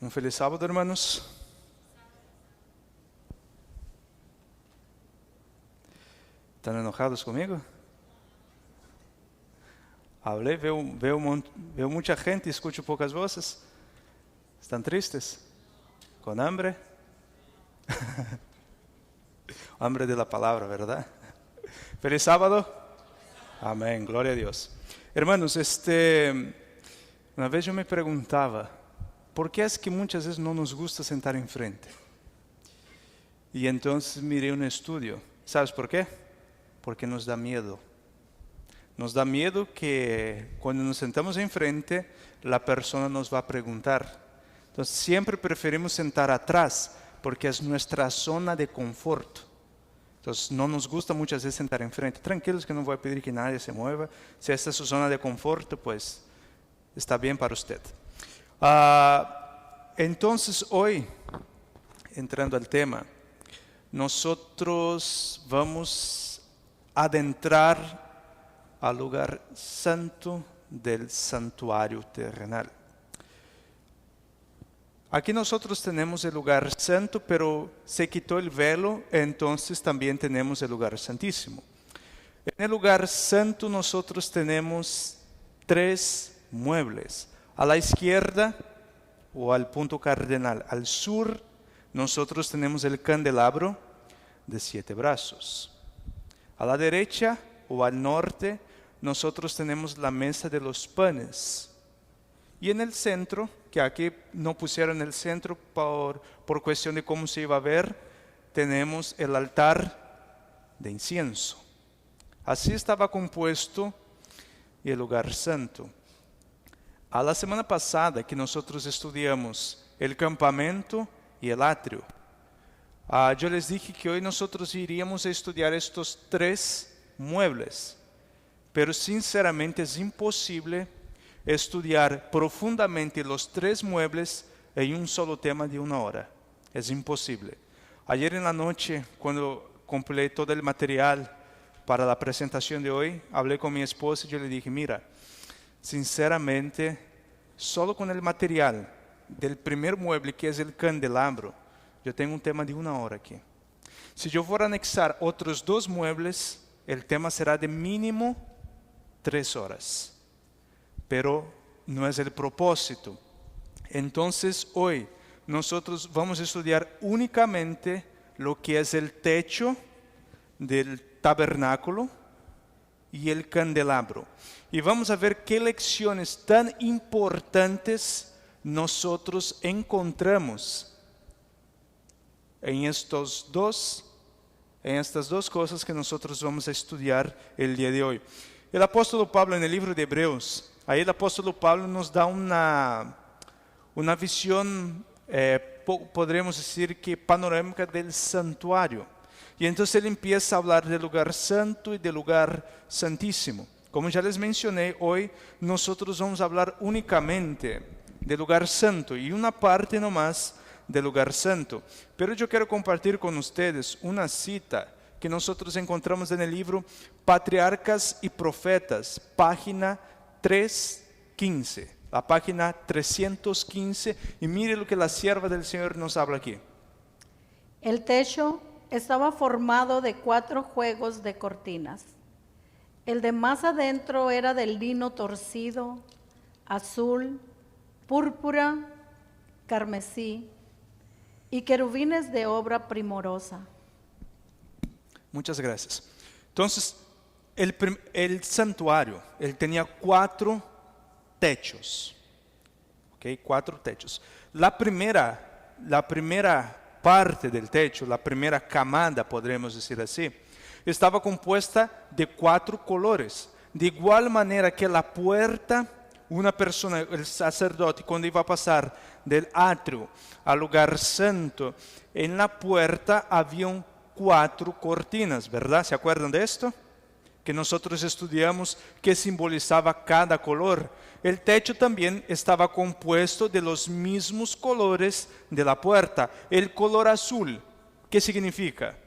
Un feliz sábado, hermanos. ¿Están enojados conmigo? Hablé, veo mucha gente y escucho pocas voces. ¿Están tristes? ¿Con hambre? Hambre de la palabra, ¿verdad? Feliz sábado. Amén, gloria a Dios. Hermanos, una vez yo me preguntaba, ¿por qué es que muchas veces no nos gusta sentar enfrente? Y entonces miré un estudio. ¿Sabes por qué? Porque nos da miedo. Nos da miedo que cuando nos sentamos enfrente, la persona nos va a preguntar. Entonces siempre preferimos sentar atrás, porque es nuestra zona de confort. Entonces no nos gusta muchas veces sentar enfrente. Tranquilos que no voy a pedir que nadie se mueva. Si esta es su zona de confort, pues está bien para usted. Entonces hoy, entrando al tema, nosotros vamos a adentrar al lugar santo del santuario terrenal. Aquí nosotros tenemos el lugar santo, pero se quitó el velo, entonces también tenemos el lugar santísimo. En el lugar santo nosotros tenemos 3 muebles. A la izquierda o al punto cardenal, al sur, nosotros tenemos el candelabro de 7 brazos. A la derecha o al norte, nosotros tenemos la mesa de los panes. Y en el centro, que aquí no pusieron el centro por cuestión de cómo se iba a ver, tenemos el altar de incienso. Así estaba compuesto el lugar santo. A la semana pasada que nosotros estudiamos el campamento y el atrio, yo les dije que hoy nosotros iríamos a estudiar estos 3 muebles, pero sinceramente es imposible estudiar profundamente los 3 muebles en un solo tema de 1 hora. Es imposible. Ayer en la noche, cuando completé todo el material para la presentación de hoy, hablé con mi esposa y yo le dije, mira, sinceramente, solo con el material del primer mueble, que es el candelabro, yo tengo un tema de 1 hora aquí. Si yo fuera a anexar otros 2 muebles, el tema será de mínimo 3 horas. Pero no es el propósito. Entonces hoy nosotros vamos a estudiar únicamente lo que es el techo del tabernáculo y el candelabro. Y vamos a ver qué lecciones tan importantes nosotros encontramos en estas 2 cosas que nosotros vamos a estudiar el día de hoy. El apóstolo Pablo en el libro de Hebreos, ahí el apóstolo Pablo nos da una visión, podríamos decir que panorámica del santuario. Y entonces él empieza a hablar del lugar santo y del lugar santísimo. Como ya les mencioné, hoy nosotros vamos a hablar únicamente del lugar santo y una parte nomás del lugar santo. Pero yo quiero compartir con ustedes una cita que nosotros encontramos en el libro Patriarcas y Profetas, página 315, la página 315, y mire lo que la sierva del Señor nos habla aquí. El techo estaba formado de 4 juegos de cortinas. El de más adentro era de lino torcido, azul, púrpura, carmesí y querubines de obra primorosa. Muchas gracias. Entonces, el santuario, él tenía 4 techos. ¿Okay? 4 techos. La primera parte del techo, la primera camada, podremos decir así, estaba compuesta de 4 colores. De igual manera que la puerta, una persona, el sacerdote, cuando iba a pasar del atrio al lugar santo, en la puerta habían 4 cortinas, ¿verdad? ¿Se acuerdan de esto? Que nosotros estudiamos que simbolizaba cada color. El techo también estaba compuesto de los mismos colores de la puerta. El color azul, ¿qué significa?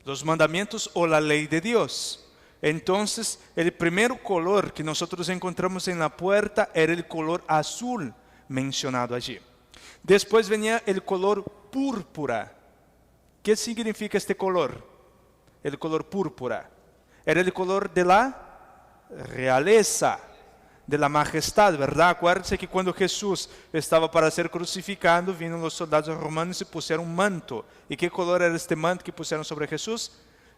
Los mandamientos o la ley de Dios. Entonces, el primer color que nosotros encontramos en la puerta era el color azul. mencionado allí. Después venía el color púrpura. ¿Qué significa este color? El color púrpura. Era el color de la realeza, de la majestad, ¿verdad? Acuérdense que cuando Jesús estaba para ser crucificado, vinieron los soldados romanos y pusieron un manto. ¿Y qué color era este manto que pusieron sobre Jesús?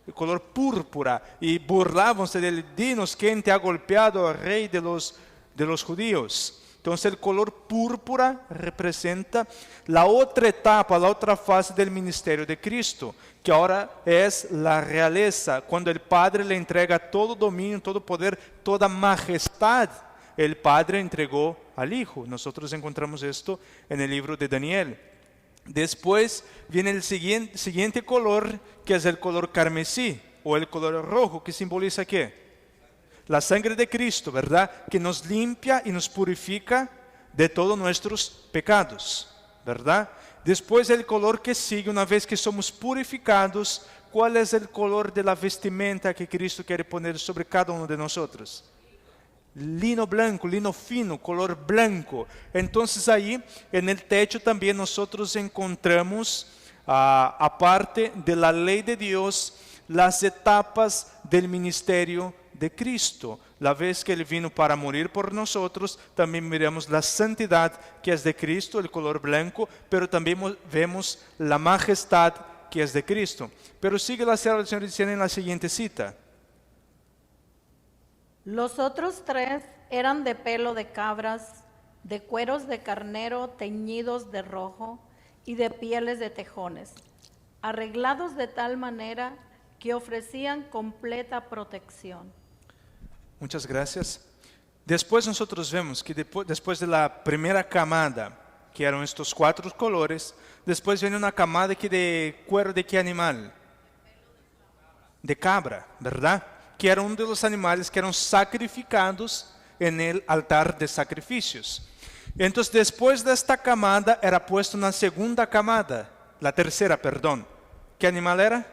El color púrpura. Y burlábanse de él: dinos, ¿quién te ha golpeado, rey de los judíos? Entonces el color púrpura representa la otra etapa, la otra fase del ministerio de Cristo, que ahora es la realeza, cuando el Padre le entrega todo dominio, todo poder, toda majestad. El Padre entregó al Hijo. Nosotros encontramos esto en el libro de Daniel. Después viene el siguiente color, que es el color carmesí o el color rojo, que simboliza ¿qué? La sangre de Cristo, ¿verdad? Que nos limpia y nos purifica de todos nuestros pecados, ¿verdad? Después el color que sigue, una vez que somos purificados, ¿cuál es el color de la vestimenta que Cristo quiere poner sobre cada uno de nosotros? Lino blanco, lino fino, color blanco. Entonces ahí en el techo también nosotros encontramos, aparte de la ley de Dios, las etapas del ministerio de Cristo. La vez que Él vino para morir por nosotros, también miramos la santidad que es de Cristo, el color blanco, pero también vemos la majestad que es de Cristo. Pero sigue la sierva del Señor diciendo en la siguiente cita: Los otros tres eran de pelo de cabras, de cueros de carnero teñidos de rojo y de pieles de tejones, arreglados de tal manera que ofrecían completa protección. Muchas gracias. Después nosotros vemos que después de la primera camada, que eran estos 4 colores, después viene una camada que de cuero de qué animal? De cabra, ¿verdad? Que era uno de los animales que eran sacrificados en el altar de sacrificios. Entonces después de esta camada era puesta una segunda camada, la tercera, perdón. ¿Qué animal era?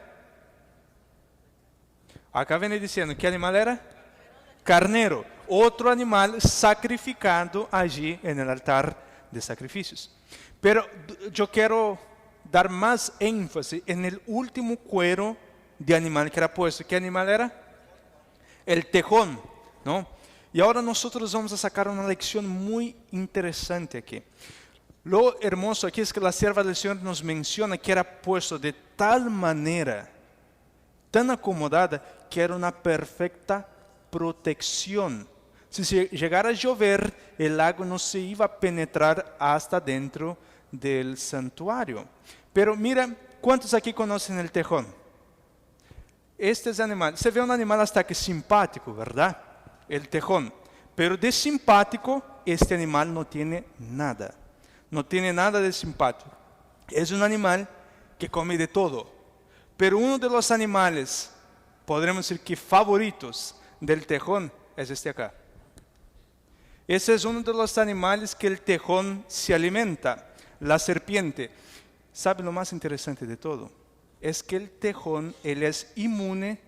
Acá viene diciendo, ¿qué animal era? Carnero, otro animal sacrificado allí en el altar de sacrificios. Pero yo quiero dar más énfasis en el último cuero de animal que era puesto. ¿Qué animal era? El tejón, ¿no? Y ahora nosotros vamos a sacar una lección muy interesante aquí. Lo hermoso aquí es que la sierva del Señor nos menciona que era puesto de tal manera, tan acomodada, que era una perfecta protección. Si llegara a llover, el agua no se iba a penetrar hasta dentro del santuario. Pero mira, ¿cuántos aquí conocen el tejón? Este es animal, se ve un animal hasta que simpático, ¿verdad? El tejón. Pero de simpático, este animal no tiene nada. No tiene nada de simpático. Es un animal que come de todo. Pero uno de los animales, podremos decir que favoritos del tejón, es este acá. Ese es uno de los animales que el tejón se alimenta, la serpiente. ¿Sabe lo más interesante de todo? Es que el tejón, él es inmune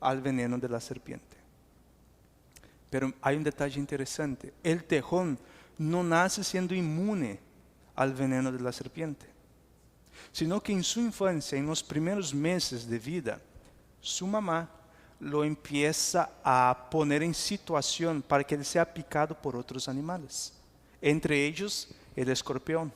al veneno de la serpiente. Pero hay un detalle interesante: el tejón no nace siendo inmune al veneno de la serpiente, sino que en su infancia, en los primeros meses de vida, su mamá lo empieza a poner en situación para que él sea picado por otros animales, entre ellos el escorpión.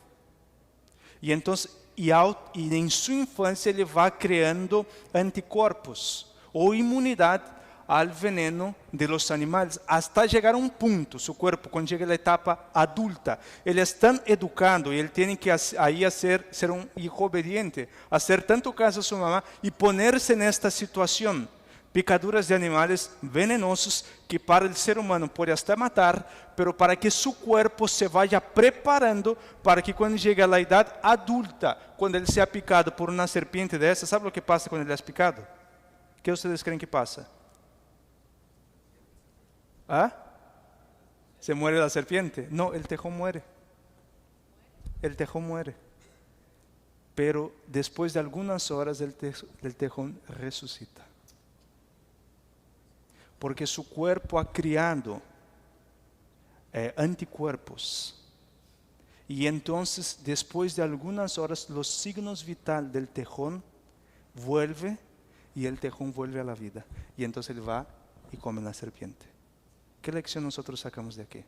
Y entonces, y en su infancia ele va creando anticorpos o inmunidad al veneno de los animales, hasta llegar a un punto, su cuerpo, cuando llega a la etapa adulta, él es tan educado y él tiene que ahí ser un hijo obediente, hacer tanto caso a su mamá y ponerse en esta situación. Picaduras de animales venenosos que para el ser humano puede hasta matar, pero para que su cuerpo se vaya preparando para que cuando llegue a la edad adulta, cuando él sea picado por una serpiente de esa, ¿sabe lo que pasa cuando él es picado? ¿Qué ustedes creen que pasa? ¿Ah? ¿Se muere la serpiente? No, el tejón muere. El tejón muere. Pero después de algunas horas el tejón resucita. Porque su cuerpo ha criado anticuerpos Y entonces, después de algunas horas, los signos vitales del tejón vuelve y el tejón vuelve a la vida. Y entonces él va y come la serpiente. ¿Qué lección nosotros sacamos de aquí?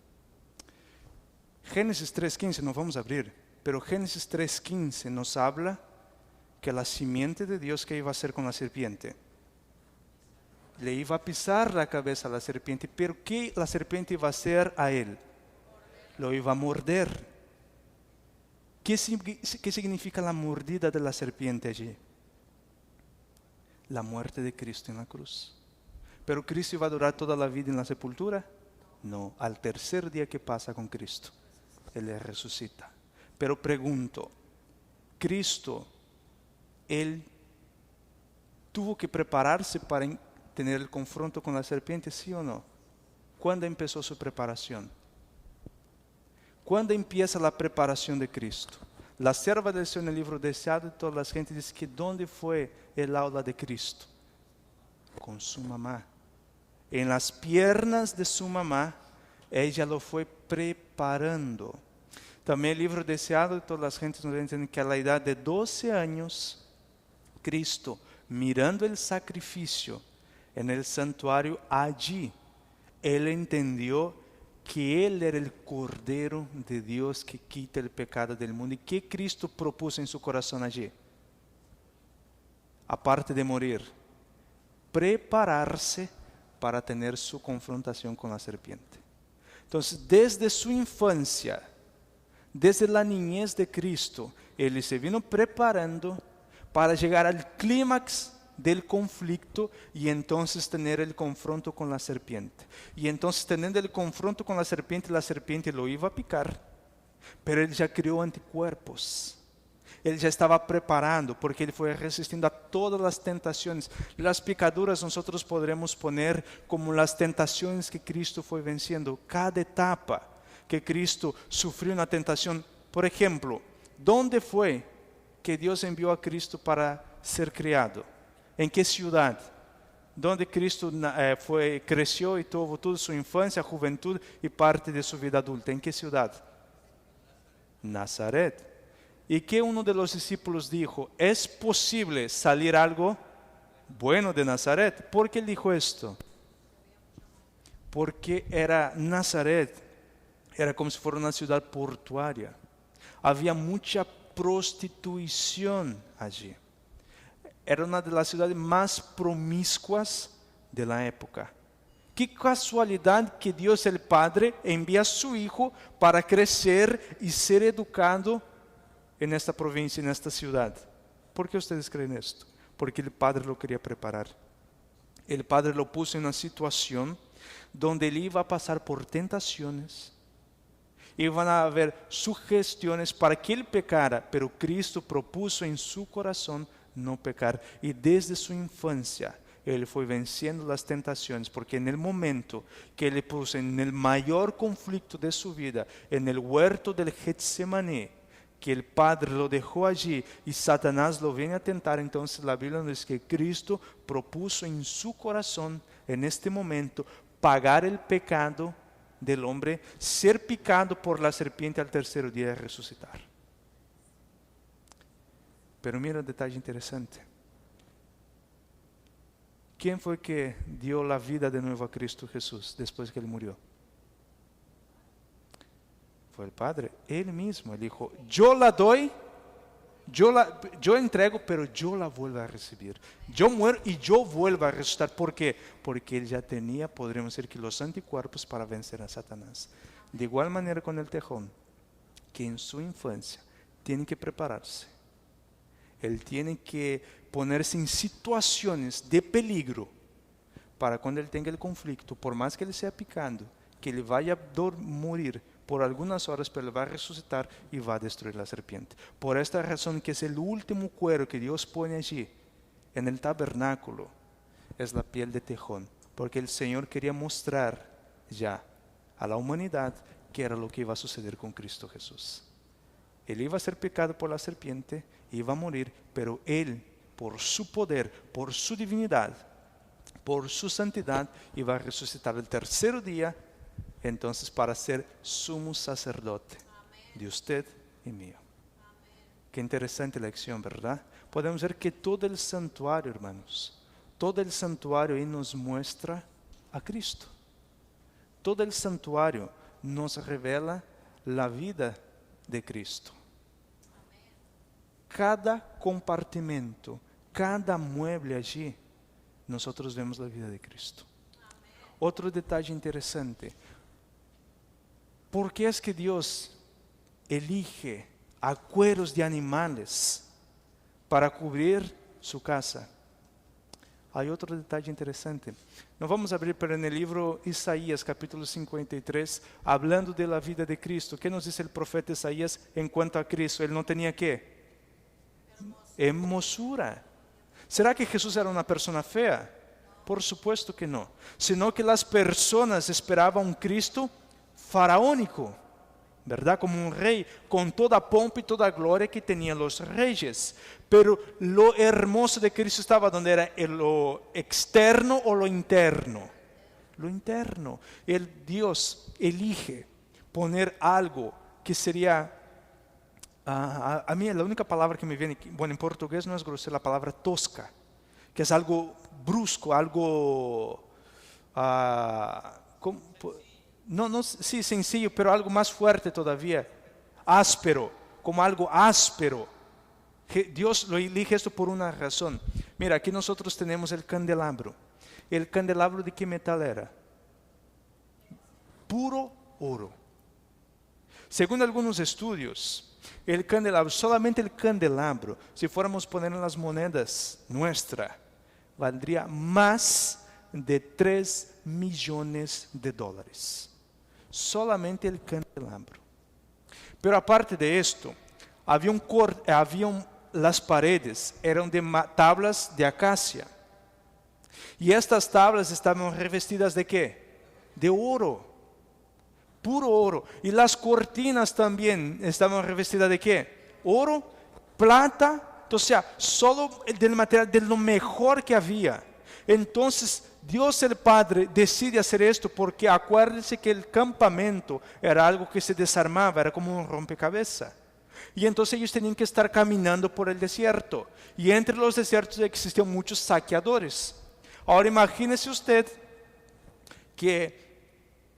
Génesis 3:15, no vamos a abrir, pero Génesis 3:15 nos habla que la simiente de Dios, ¿qué iba a hacer con la serpiente? Le iba a pisar la cabeza a la serpiente, pero ¿qué la serpiente iba a hacer a él? Lo iba a morder. ¿Qué significa la mordida de la serpiente allí? La muerte de Cristo en la cruz. ¿Pero Cristo iba a durar toda la vida en la sepultura? No, al tercer día que pasa con Cristo, Él le resucita. Pero pregunto, ¿Cristo, Él tuvo que prepararse para tener el confronto con la serpiente, sí o no? ¿Cuándo empezó su preparación? ¿Cuándo empieza la preparación de Cristo? La serva del Señor en el libro Deseado de todas las gentes dice que ¿dónde fue el aula de Cristo? Con su mamá. En las piernas de su mamá, ella lo fue preparando. También el libro Deseado de todas las gentes nos dice que a la edad de 12 años, Cristo, mirando el sacrificio en el santuario allí, Él entendió que Él era el Cordero de Dios que quita el pecado del mundo. ¿Y qué Cristo propuso en su corazón allí? Aparte de morir, prepararse para tener su confrontación con la serpiente. Entonces, desde su infancia, desde la niñez de Cristo, Él se vino preparando para llegar al clímax del conflicto y entonces tener el confronto con la serpiente. Y entonces teniendo el confronto con la serpiente lo iba a picar, pero Él ya creó anticuerpos. Él ya estaba preparando porque Él fue resistiendo a todas las tentaciones. Las picaduras nosotros podremos poner como las tentaciones que Cristo fue venciendo. Cada etapa que Cristo sufrió una tentación. Por ejemplo, ¿dónde fue que Dios envió a Cristo para ser criado? ¿En qué ciudad? ¿Dónde Cristo creció y tuvo toda su infancia, juventud y parte de su vida adulta? ¿En qué ciudad? Nazaret. ¿Y qué uno de los discípulos dijo? ¿Es posible salir algo bueno de Nazaret? ¿Por qué él dijo esto? Porque Nazaret era como si fuera una ciudad portuaria. Había mucha prostitución allí. Era una de las ciudades más promiscuas de la época. Qué casualidad que Dios el Padre envía a su Hijo para crecer y ser educado en esta provincia, en esta ciudad. ¿Por qué ustedes creen esto? Porque el Padre lo quería preparar. El Padre lo puso en una situación donde él iba a pasar por tentaciones. Iban a haber sugestiones para que él pecara, pero Cristo propuso en su corazón no pecar. Y desde su infancia él fue venciendo las tentaciones, porque en el momento que él puso en el mayor conflicto de su vida, en el huerto del Getsemaní, que el Padre lo dejó allí y Satanás lo viene a tentar, entonces la Biblia nos dice que Cristo propuso en su corazón en este momento pagar el pecado del hombre, ser picado por la serpiente al tercer día y resucitar. Pero mira un detalle interesante. ¿Quién fue que dio la vida de nuevo a Cristo Jesús después que Él murió? Fue el Padre, Él mismo. Él dijo, yo la doy, yo entrego, pero yo la vuelvo a recibir. Yo muero y yo vuelvo a resucitar. ¿Por qué? Porque Él ya tenía, podríamos decir, que los anticuerpos para vencer a Satanás. De igual manera con el tejón, que en su infancia tiene que prepararse. Él tiene que ponerse en situaciones de peligro para cuando él tenga el conflicto, por más que él sea picando, que él vaya a morir por algunas horas, pero él va a resucitar y va a destruir la serpiente. Por esta razón que es el último cuero que Dios pone allí en el tabernáculo, es la piel de tejón, porque el Señor quería mostrar ya a la humanidad qué era lo que iba a suceder con Cristo Jesús. Él iba a ser picado por la serpiente, iba a morir, pero Él, por su poder, por su divinidad, por su santidad, iba a resucitar el tercer día, entonces para ser sumo sacerdote. de usted y mío. Qué interesante lección, ¿verdad? Podemos ver que todo el santuario, hermanos, todo el santuario ahí nos muestra a Cristo. Todo el santuario nos revela la vida de Cristo. Cada compartimento, cada mueble allí, nosotros vemos la vida de Cristo. Otro detalle interesante. ¿Por qué es que Dios elige a cueros de animales para cubrir su casa? Hay otro detalle interesante. No vamos a abrir, pero en el libro Isaías, capítulo 53, hablando de la vida de Cristo, ¿qué nos dice el profeta Isaías en cuanto a Cristo? Él no tenía ¿qué? Hermosura. ¿Será que Jesús era una persona fea? Por supuesto que no. Sino que las personas esperaban un Cristo faraónico, ¿verdad? Como un rey, con toda pompa y toda gloria que tenían los reyes. Pero lo hermoso de Cristo estaba donde era lo externo o lo interno. Lo interno. El Dios elige poner algo que sería, a mí la única palabra que me viene, bueno, en portugués no es grosera, la palabra tosca, que es algo brusco, algo, sí, sencillo, pero algo más fuerte todavía, áspero, como algo áspero. Dios lo elige esto por una razón. Mira, aquí nosotros tenemos el candelabro. ¿El candelabro de qué metal era? Puro oro. Según algunos estudios, el candelabro, solamente el candelabro, si fuéramos a poner en las monedas nuestras, valdría más de 3 millones de dólares. Solamente el candelabro. Pero aparte de esto, las paredes eran de tablas de acacia. Y estas tablas estaban revestidas ¿de qué? De oro. Puro oro. Y las cortinas también estaban revestidas ¿de qué? Oro, plata, o sea, solo del material, de lo mejor que había. Entonces, Dios el Padre decide hacer esto porque acuérdense que el campamento era algo que se desarmaba, era como un rompecabezas. Y entonces ellos tenían que estar caminando por el desierto. Y entre los desiertos existían muchos saqueadores. Ahora imagínese usted que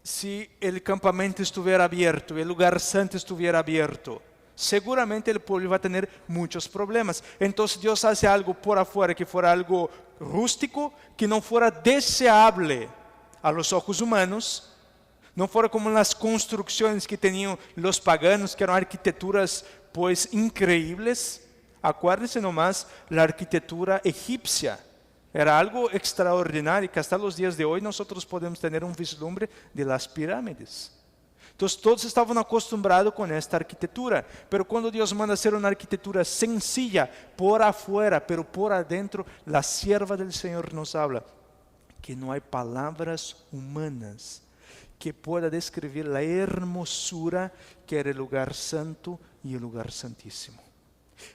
si el campamento estuviera abierto, el lugar santo estuviera abierto, seguramente el pueblo iba a tener muchos problemas. Entonces Dios hace algo por afuera que fuera algo rústico, que no fuera deseable a los ojos humanos, no fuera como las construcciones que tenían los paganos, que eran arquitecturas pues increíbles. Acuérdense nomás, la arquitectura egipcia era algo extraordinario, que hasta los días de hoy nosotros podemos tener un vislumbre de las pirámides. Entonces todos estaban acostumbrados con esta arquitectura, pero cuando Dios manda hacer una arquitectura sencilla por afuera, pero por adentro, la sierva del Señor nos habla que no hay palabras humanas que pueda describir la hermosura que era el lugar santo y el lugar santísimo.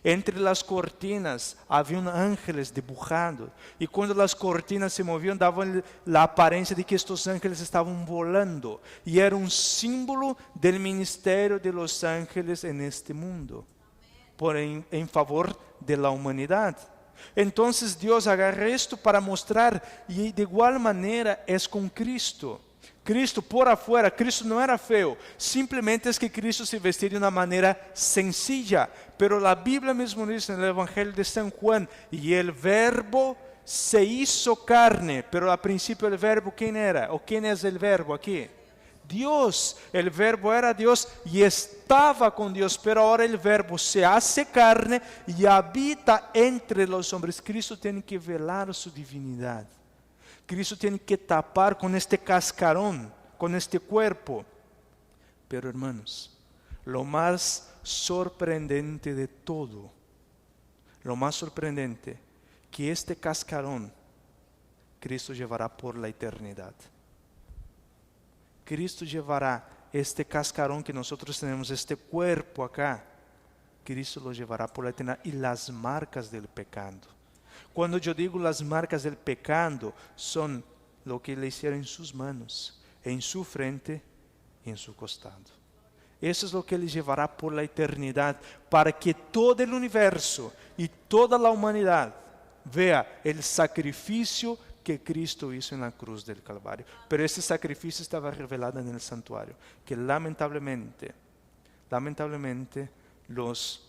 Entre las cortinas habían ángeles dibujados, y cuando las cortinas se movían daban la apariencia de que estos ángeles estaban volando, y era un símbolo del ministerio de los ángeles en este mundo, en favor de la humanidad. Entonces Dios agarra esto para mostrar, y de igual manera es con Cristo. Cristo por afuera, Cristo no era feo, simplemente es que Cristo se vestía de una manera sencilla, pero la Biblia mismo dice en el Evangelio de San Juan, y el verbo se hizo carne, pero al principio el verbo ¿quién era? ¿O quién es el verbo aquí? Dios. El verbo era Dios y estaba con Dios, pero ahora el verbo se hace carne y habita entre los hombres. Cristo tiene que velar su divinidad. Cristo tiene que tapar con este cascarón, con este cuerpo. Pero hermanos, lo más sorprendente de todo, lo más sorprendente, que este cascarón Cristo llevará por la eternidad. Cristo llevará este cascarón que nosotros tenemos, este cuerpo acá, Cristo lo llevará por la eternidad, y las marcas del pecado. Cuando yo digo las marcas del pecado, son lo que le hicieron en sus manos, en su frente y en su costado. Eso es lo que Él llevará por la eternidad, para que todo el universo y toda la humanidad vea el sacrificio que Cristo hizo en la cruz del Calvario. Pero ese sacrificio estaba revelado en el santuario, que lamentablemente los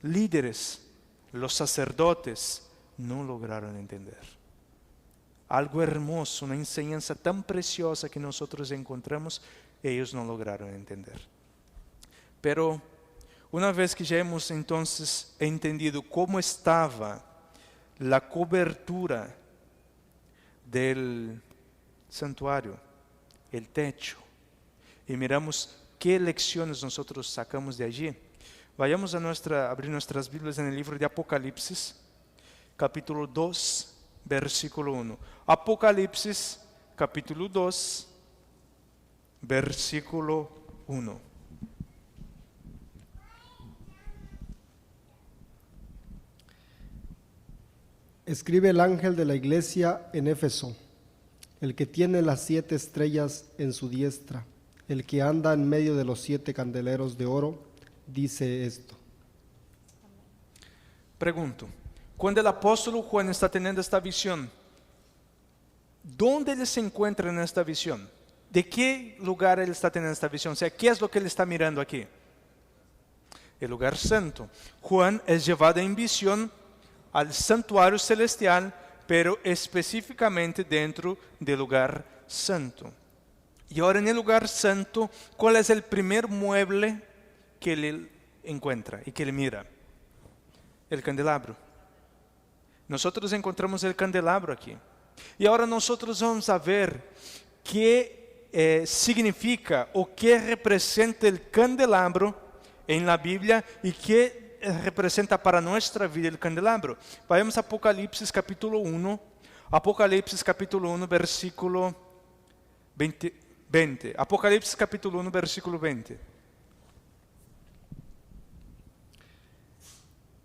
líderes, los sacerdotes, no lograron entender. Algo hermoso, una enseñanza tan preciosa que nosotros encontramos, ellos no lograron entender. Pero una vez que ya hemos entonces entendido cómo estaba la cobertura del santuario, el techo, y miramos qué lecciones nosotros sacamos de allí, vayamos a abrir nuestras Biblias en el libro de Apocalipsis, capítulo 2, versículo 1. Apocalipsis, capítulo 2, versículo 1. Escribe el ángel de la iglesia en Éfeso, el que tiene las 7 estrellas en su diestra, el que anda en medio de los 7 candeleros de oro, dice esto. Pregunto, cuando el apóstol Juan está teniendo esta visión, ¿dónde él se encuentra en esta visión? ¿De qué lugar él está teniendo esta visión? O sea, ¿qué es lo que él está mirando aquí? El lugar santo. Juan es llevado en visión al santuario celestial, pero específicamente dentro del lugar santo. Y ahora en el lugar santo, ¿cuál es el primer mueble que él encuentra y que él mira? El candelabro. Nosotros encontramos el candelabro aquí. Y ahora nosotros vamos a ver qué significa o qué representa el candelabro en la Biblia y qué representa para nuestra vida el candelabro. Vayamos a Apocalipsis capítulo 1. Apocalipsis capítulo 1, versículo 20. Apocalipsis capítulo 1, versículo 20.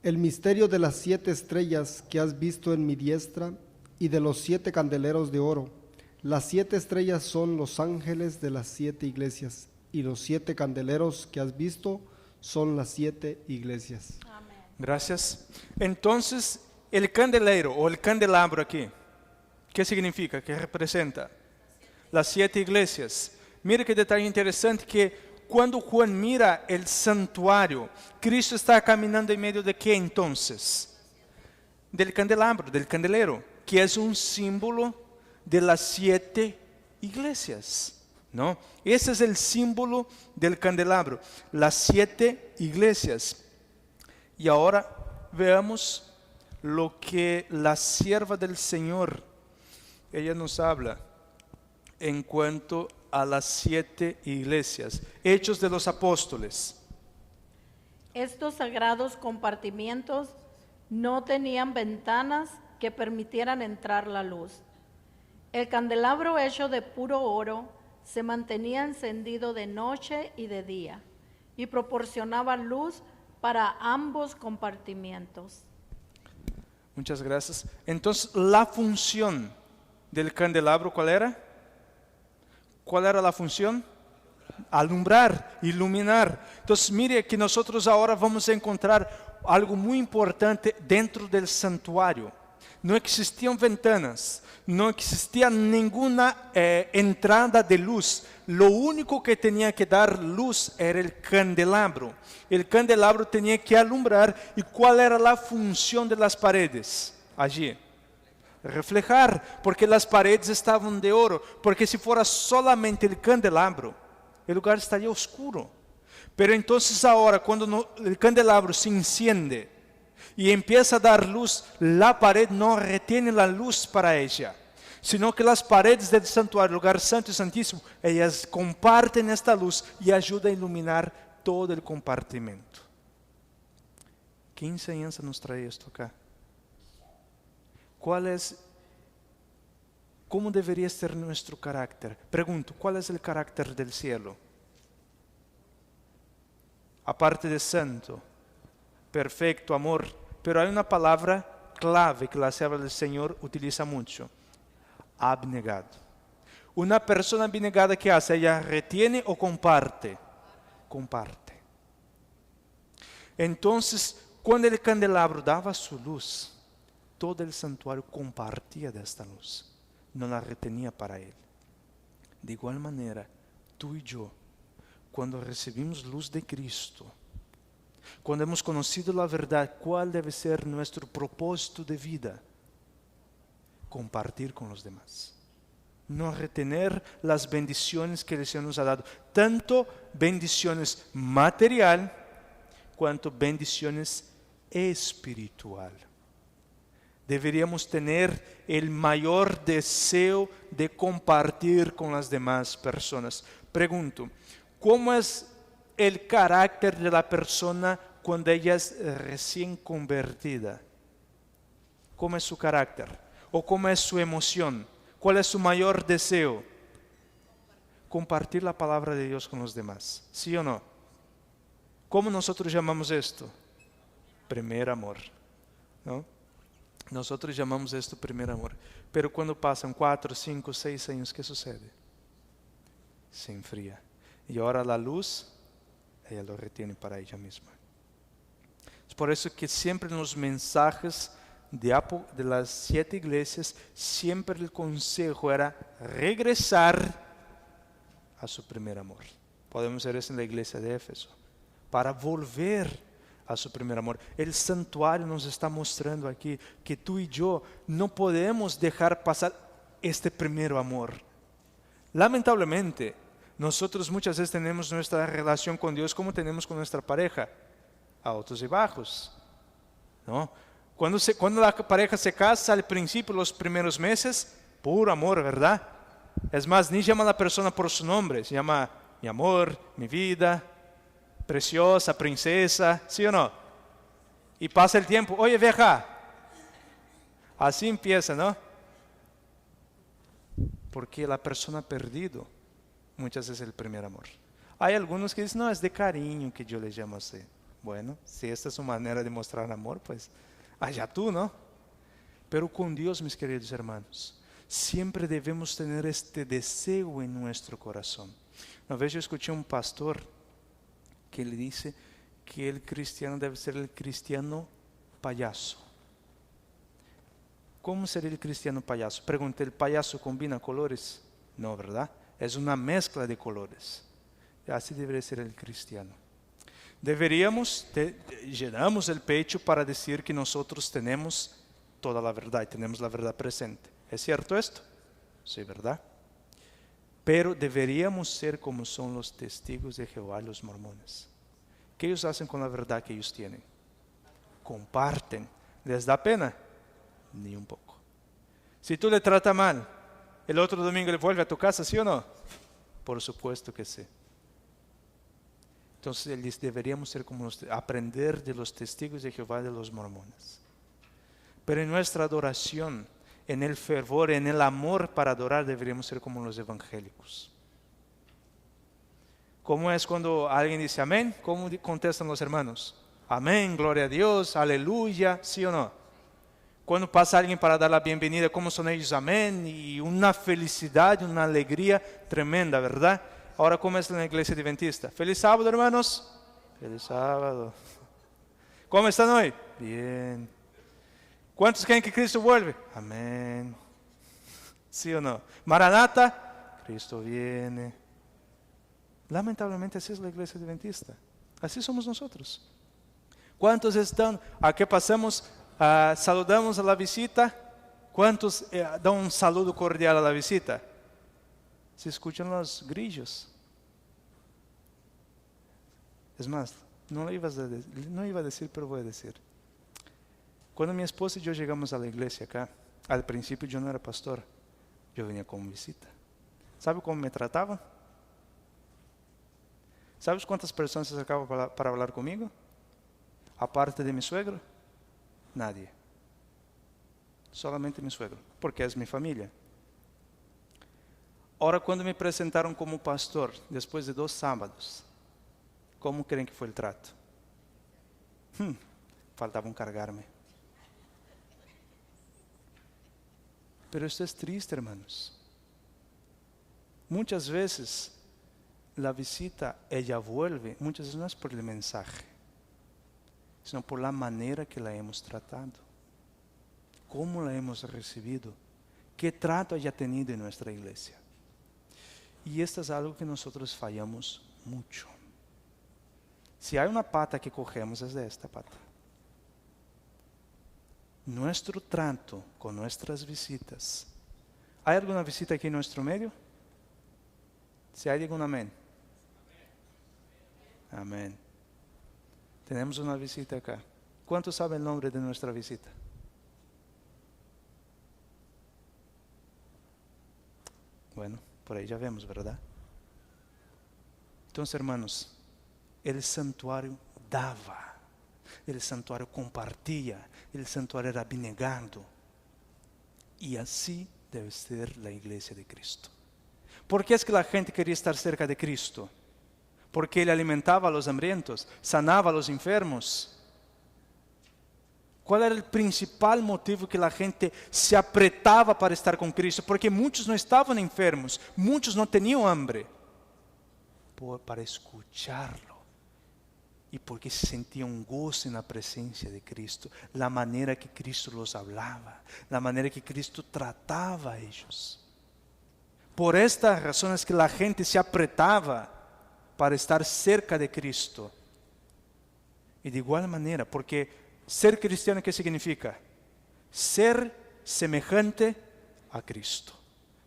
El misterio de las 7 estrellas que has visto en mi diestra y de los 7 candeleros de oro. Las 7 estrellas son los ángeles de las 7 iglesias, y los 7 candeleros que has visto son las 7 iglesias. Amén. Gracias. Entonces, el candelero o el candelabro aquí, ¿qué significa? ¿Qué representa? Las 7 iglesias. Mire qué detalle interesante, que cuando Juan mira el santuario, Cristo está caminando en medio de ¿qué entonces? Del candelabro, del candelero, que es un símbolo de las 7 iglesias, ¿no? Ese es el símbolo del candelabro, las 7 iglesias. Y ahora veamos lo que la sierva del Señor, ella nos habla en cuanto a las 7 iglesias. Hechos de los Apóstoles. Estos sagrados compartimientos no tenían ventanas que permitieran entrar la luz. El candelabro hecho de puro oro se mantenía encendido de noche y de día y proporcionaba luz para ambos compartimientos. Muchas gracias. Entonces, la función del candelabro, ¿cuál era? ¿Cuál era la función? Alumbrar, iluminar. Entonces, mire que nosotros ahora vamos a encontrar algo muy importante dentro del santuario. No existían ventanas, no existía ninguna entrada de luz. Lo único que tenía que dar luz era el candelabro. El candelabro tenía que alumbrar. ¿Y cuál era la función de las paredes allí? Reflejar, porque las paredes estaban de oro. Porque si fuera solamente el candelabro, el lugar estaría oscuro. Pero entonces ahora, cuando el candelabro se enciende y empieza a dar luz, la pared no retiene la luz para ella, sino que las paredes del santuario, lugar santo y santísimo, ellas comparten esta luz y ayudan a iluminar todo el compartimento. ¿Qué enseñanza nos trae esto acá? ¿Cómo debería ser nuestro carácter? Pregunto, ¿cuál es el carácter del cielo? Aparte de santo, perfecto, amor, pero hay una palabra clave que la sierva del Señor utiliza mucho: abnegado. Una persona abnegada, ¿qué hace? Ella retiene o comparte. comparte. Entonces, cuando el candelabro daba su luz, todo el santuario compartía de esta luz, no la retenía para él. De igual manera, tú y yo, cuando recibimos luz de Cristo, cuando hemos conocido la verdad, ¿cuál debe ser nuestro propósito de vida? Compartir con los demás. No retener las bendiciones que el Señor nos ha dado, tanto bendiciones material, cuanto bendiciones espiritual. Deberíamos tener el mayor deseo de compartir con las demás personas. Pregunto, ¿cómo es el carácter de la persona cuando ella es recién convertida? ¿Cómo es su carácter? ¿O cómo es su emoción? ¿Cuál es su mayor deseo? Compartir la palabra de Dios con los demás. ¿Sí o no? ¿Cómo nosotros llamamos esto? Primer amor, ¿no? Nosotros llamamos esto primer amor. Pero cuando pasan 4, 5, 6 años, ¿qué sucede? Se enfría. Y ahora la luz, ella lo retiene para ella misma. Es por eso que siempre en los mensajes de las 7 iglesias, siempre el consejo era regresar a su primer amor. Podemos ver eso en la iglesia de Éfeso. Para volver a su primer amor. El santuario nos está mostrando aquí que tú y yo no podemos dejar pasar este primer amor. Lamentablemente, nosotros muchas veces tenemos nuestra relación con Dios como tenemos con nuestra pareja, altos y bajos, ¿no? Cuando la pareja se casa, al principio, los primeros meses, puro amor, ¿verdad? Es más, ni llama a la persona por su nombre, se llama mi amor, mi vida, preciosa, princesa, ¿sí o no? Y pasa el tiempo, oye vieja, así empieza, ¿no? Porque la persona ha perdido muchas veces el primer amor. Hay algunos que dicen, no, es de cariño que yo le llamo así. Bueno, si esta es su manera de mostrar amor, pues allá tú, ¿no? Pero con Dios, mis queridos hermanos, siempre debemos tener este deseo en nuestro corazón. Una vez yo escuché a un pastor que le dice que el cristiano debe ser el cristiano payaso. ¿Cómo sería el cristiano payaso? Pregunté, ¿el payaso combina colores? No, ¿verdad? Es una mezcla de colores. Así debería ser el cristiano. Llenamos el pecho para decir que nosotros tenemos toda la verdad y tenemos la verdad presente. ¿Es cierto esto? Sí, ¿verdad? Pero deberíamos ser como son los testigos de Jehová y los mormones. ¿Qué ellos hacen con la verdad que ellos tienen? Comparten. ¿Les da pena? Ni un poco. Si tú le tratas mal, el otro domingo le vuelve a tu casa, ¿sí o no? Por supuesto que sí. Entonces deberíamos ser como aprender de los testigos de Jehová y de los mormones. Pero en nuestra adoración, en el fervor, en el amor para adorar, deberíamos ser como los evangélicos. ¿Cómo es cuando alguien dice amén? ¿Cómo contestan los hermanos? Amén, gloria a Dios, aleluya, ¿sí o no? Cuando pasa alguien para dar la bienvenida, ¿cómo son ellos? Amén, y una felicidad, una alegría tremenda, ¿verdad? Ahora, ¿cómo es en la iglesia adventista? Feliz sábado, hermanos. Feliz sábado. ¿Cómo están hoy? Bien. ¿Cuántos creen que Cristo vuelve? Amén. ¿Sí o no? Maranata, Cristo viene. Lamentablemente así es la iglesia adventista. Así somos nosotros. ¿Cuántos están? ¿A qué pasamos? Saludamos a la visita. ¿Cuántos dan un saludo cordial a la visita? Se escuchan los grillos. Es más, no iba a decir, pero voy a decir. Cuando mi esposa y yo llegamos a la iglesia acá, al principio yo no era pastor, yo venía como visita. ¿Sabe cómo me trataban? ¿Sabes cuántas personas se acercaban para hablar conmigo? Aparte de mi suegro, nadie. Solamente mi suegro, porque es mi familia. Ahora, cuando me presentaron como pastor, después de 2 sábados, ¿cómo creen que fue el trato? Faltaban cargarme. Pero esto es triste, hermanos. Muchas veces la visita, ella vuelve, muchas veces no es por el mensaje, sino por la manera que la hemos tratado, cómo la hemos recibido, qué trato haya tenido en nuestra iglesia. Y esto es algo que nosotros fallamos mucho. Si hay una pata que cogemos es de esta pata. Nuestro trato con nuestras visitas. ¿Hay alguna visita aquí en nuestro medio? Si hay, diga un amén. Amén. Tenemos una visita acá. ¿Cuántos saben el nombre de nuestra visita? Bueno, por ahí ya vemos, ¿verdad? Entonces, hermanos, el santuario daba, el santuario compartía, el santuario era abnegado. Y así debe ser la iglesia de Cristo. ¿Por qué es que la gente quería estar cerca de Cristo? Porque Él alimentaba a los hambrientos, sanaba a los enfermos. ¿Cuál era el principal motivo que la gente se apretaba para estar con Cristo? Porque muchos no estaban enfermos, muchos no tenían hambre. Para escucharlo. Y porque se sentía un gozo en la presencia de Cristo. La manera que Cristo los hablaba, la manera que Cristo trataba a ellos. Por estas razones que la gente se apretaba para estar cerca de Cristo. Y de igual manera, porque ser cristiano, ¿qué significa? Ser semejante a Cristo.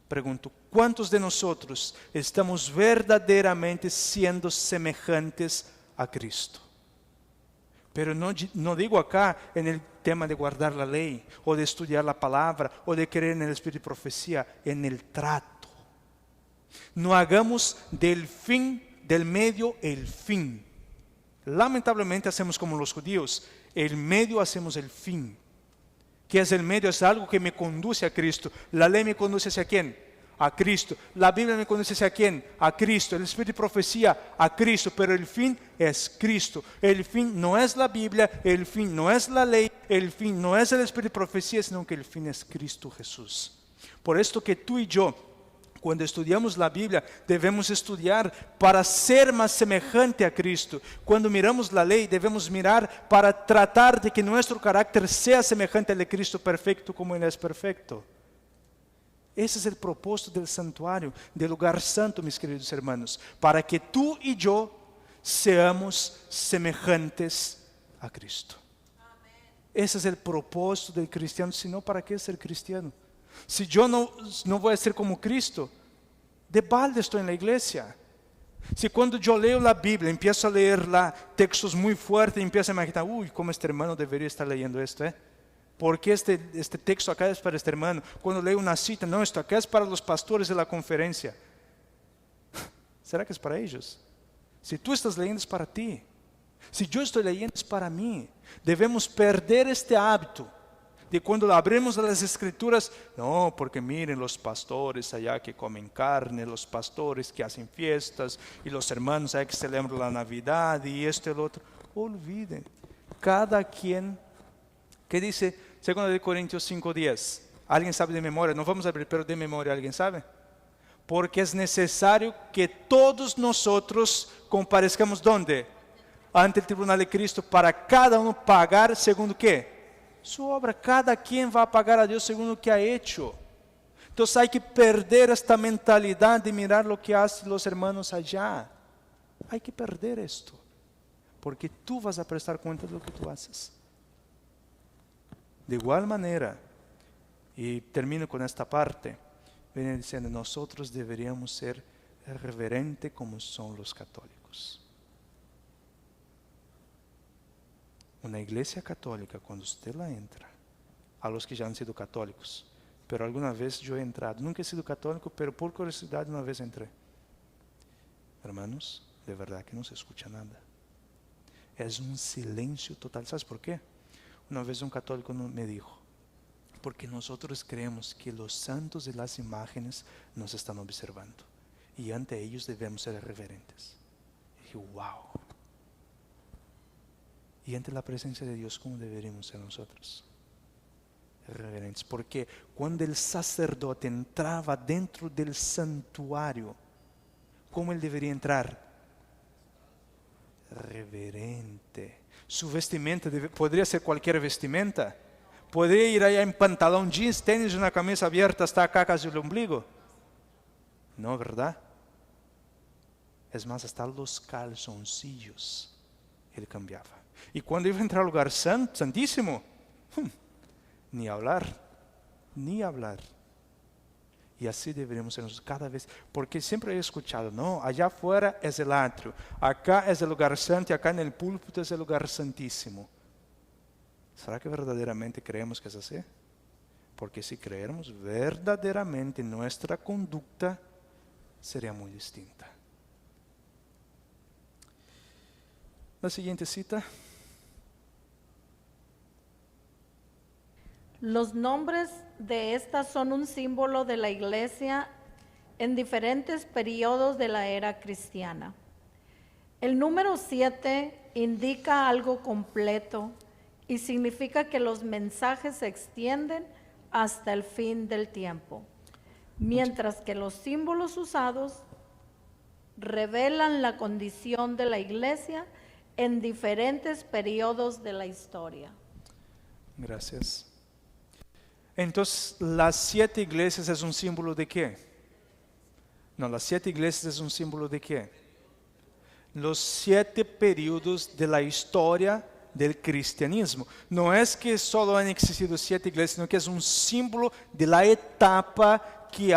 Pregunto, ¿cuántos de nosotros estamos verdaderamente siendo semejantes a Cristo? Pero no digo acá en el tema de guardar la ley, o de estudiar la palabra, o de creer en el espíritu de profecía, en el trato. No hagamos del medio el fin. Lamentablemente hacemos como los judíos, el medio hacemos el fin. ¿Qué es el medio? Es algo que me conduce a Cristo. La ley me conduce hacia quién? A Cristo. La Biblia me conduce hacia quién? A Cristo. El espíritu de profecía, a Cristo. Pero el fin es Cristo. El fin no es la Biblia, el fin no es la ley, el fin no es el espíritu de profecía, sino que el fin es Cristo Jesús. Por esto que tú y yo, cuando estudiamos la Biblia, debemos estudiar para ser más semejante a Cristo. Cuando miramos la ley, debemos mirar para tratar de que nuestro carácter sea semejante al de Cristo perfecto como Él es perfecto. Ese es el propósito del santuario, del lugar santo, mis queridos hermanos, para que tú y yo seamos semejantes a Cristo. Ese es el propósito del cristiano, si no, ¿para qué ser cristiano? Si yo no voy a ser como Cristo, de balde estoy en la iglesia. Si cuando yo leo la Biblia, empiezo a leerla textos muy fuertes, empiezo a imaginar, uy, cómo este hermano debería estar leyendo esto, ¿Por qué este texto acá es para este hermano? Cuando leo una cita, no, esto acá es para los pastores de la conferencia. ¿Será que es para ellos? Si tú estás leyendo es para ti. Si yo estoy leyendo es para mí. Debemos perder este hábito de cuando abrimos las escrituras, no, porque miren los pastores allá que comen carne, los pastores que hacen fiestas, y los hermanos allá que celebran la Navidad, y esto y el otro. Olviden, cada quien, ¿qué dice 2 Corintios 5:10? ¿Alguien sabe de memoria? No vamos a abrir, pero de memoria, ¿alguien sabe? Porque es necesario que todos nosotros comparezcamos, ¿dónde? Ante el tribunal de Cristo, para cada uno pagar segundo ¿qué? Su obra. Cada quien va a pagar a Dios según lo que ha hecho. Entonces hay que perder esta mentalidad de mirar lo que hacen los hermanos allá. Hay que perder esto, porque tú vas a prestar cuenta de lo que tú haces. De igual manera, y termino con esta parte, viene diciendo, nosotros deberíamos ser reverentes como son los católicos. Una iglesia católica, cuando usted la entra, a los que ya han sido católicos, pero alguna vez yo he entrado, nunca he sido católico, pero por curiosidad una vez entré. Hermanos, de verdad que no se escucha nada. Es un silencio total. ¿Sabes por qué? Una vez un católico me dijo, porque nosotros creemos que los santos de las imágenes nos están observando y ante ellos debemos ser reverentes. Y dije, wow. Y ante la presencia de Dios, ¿cómo deberíamos ser nosotros? Reverentes. Porque cuando el sacerdote entraba dentro del santuario, ¿cómo él debería entrar? Reverente. Su vestimenta podría ser cualquier vestimenta. Podría ir allá en pantalón jeans, tenis y una camisa abierta hasta acá casi el ombligo. No, ¿verdad? Es más, hasta los calzoncillos él cambiaba. Y cuando iba a entrar al lugar santísimo, ni hablar, ni hablar. Y así deberíamos ser nosotros cada vez, porque siempre he escuchado, no, allá afuera es el atrio, acá es el lugar santo y acá en el púlpito es el lugar santísimo. ¿Será que verdaderamente creemos que es así? Porque si creemos verdaderamente, nuestra conducta sería muy distinta. La siguiente cita. Los nombres de estas son un símbolo de la iglesia en diferentes periodos de la era cristiana. El número 7 indica algo completo y significa que los mensajes se extienden hasta el fin del tiempo, mientras que los símbolos usados revelan la condición de la iglesia en diferentes periodos de la historia. Gracias. Entonces, las 7 iglesias es un símbolo de qué? No, las 7 iglesias es un símbolo de qué? Los 7 periodos de la historia del cristianismo. No es que solo han existido 7 iglesias, sino que es un símbolo de la etapa que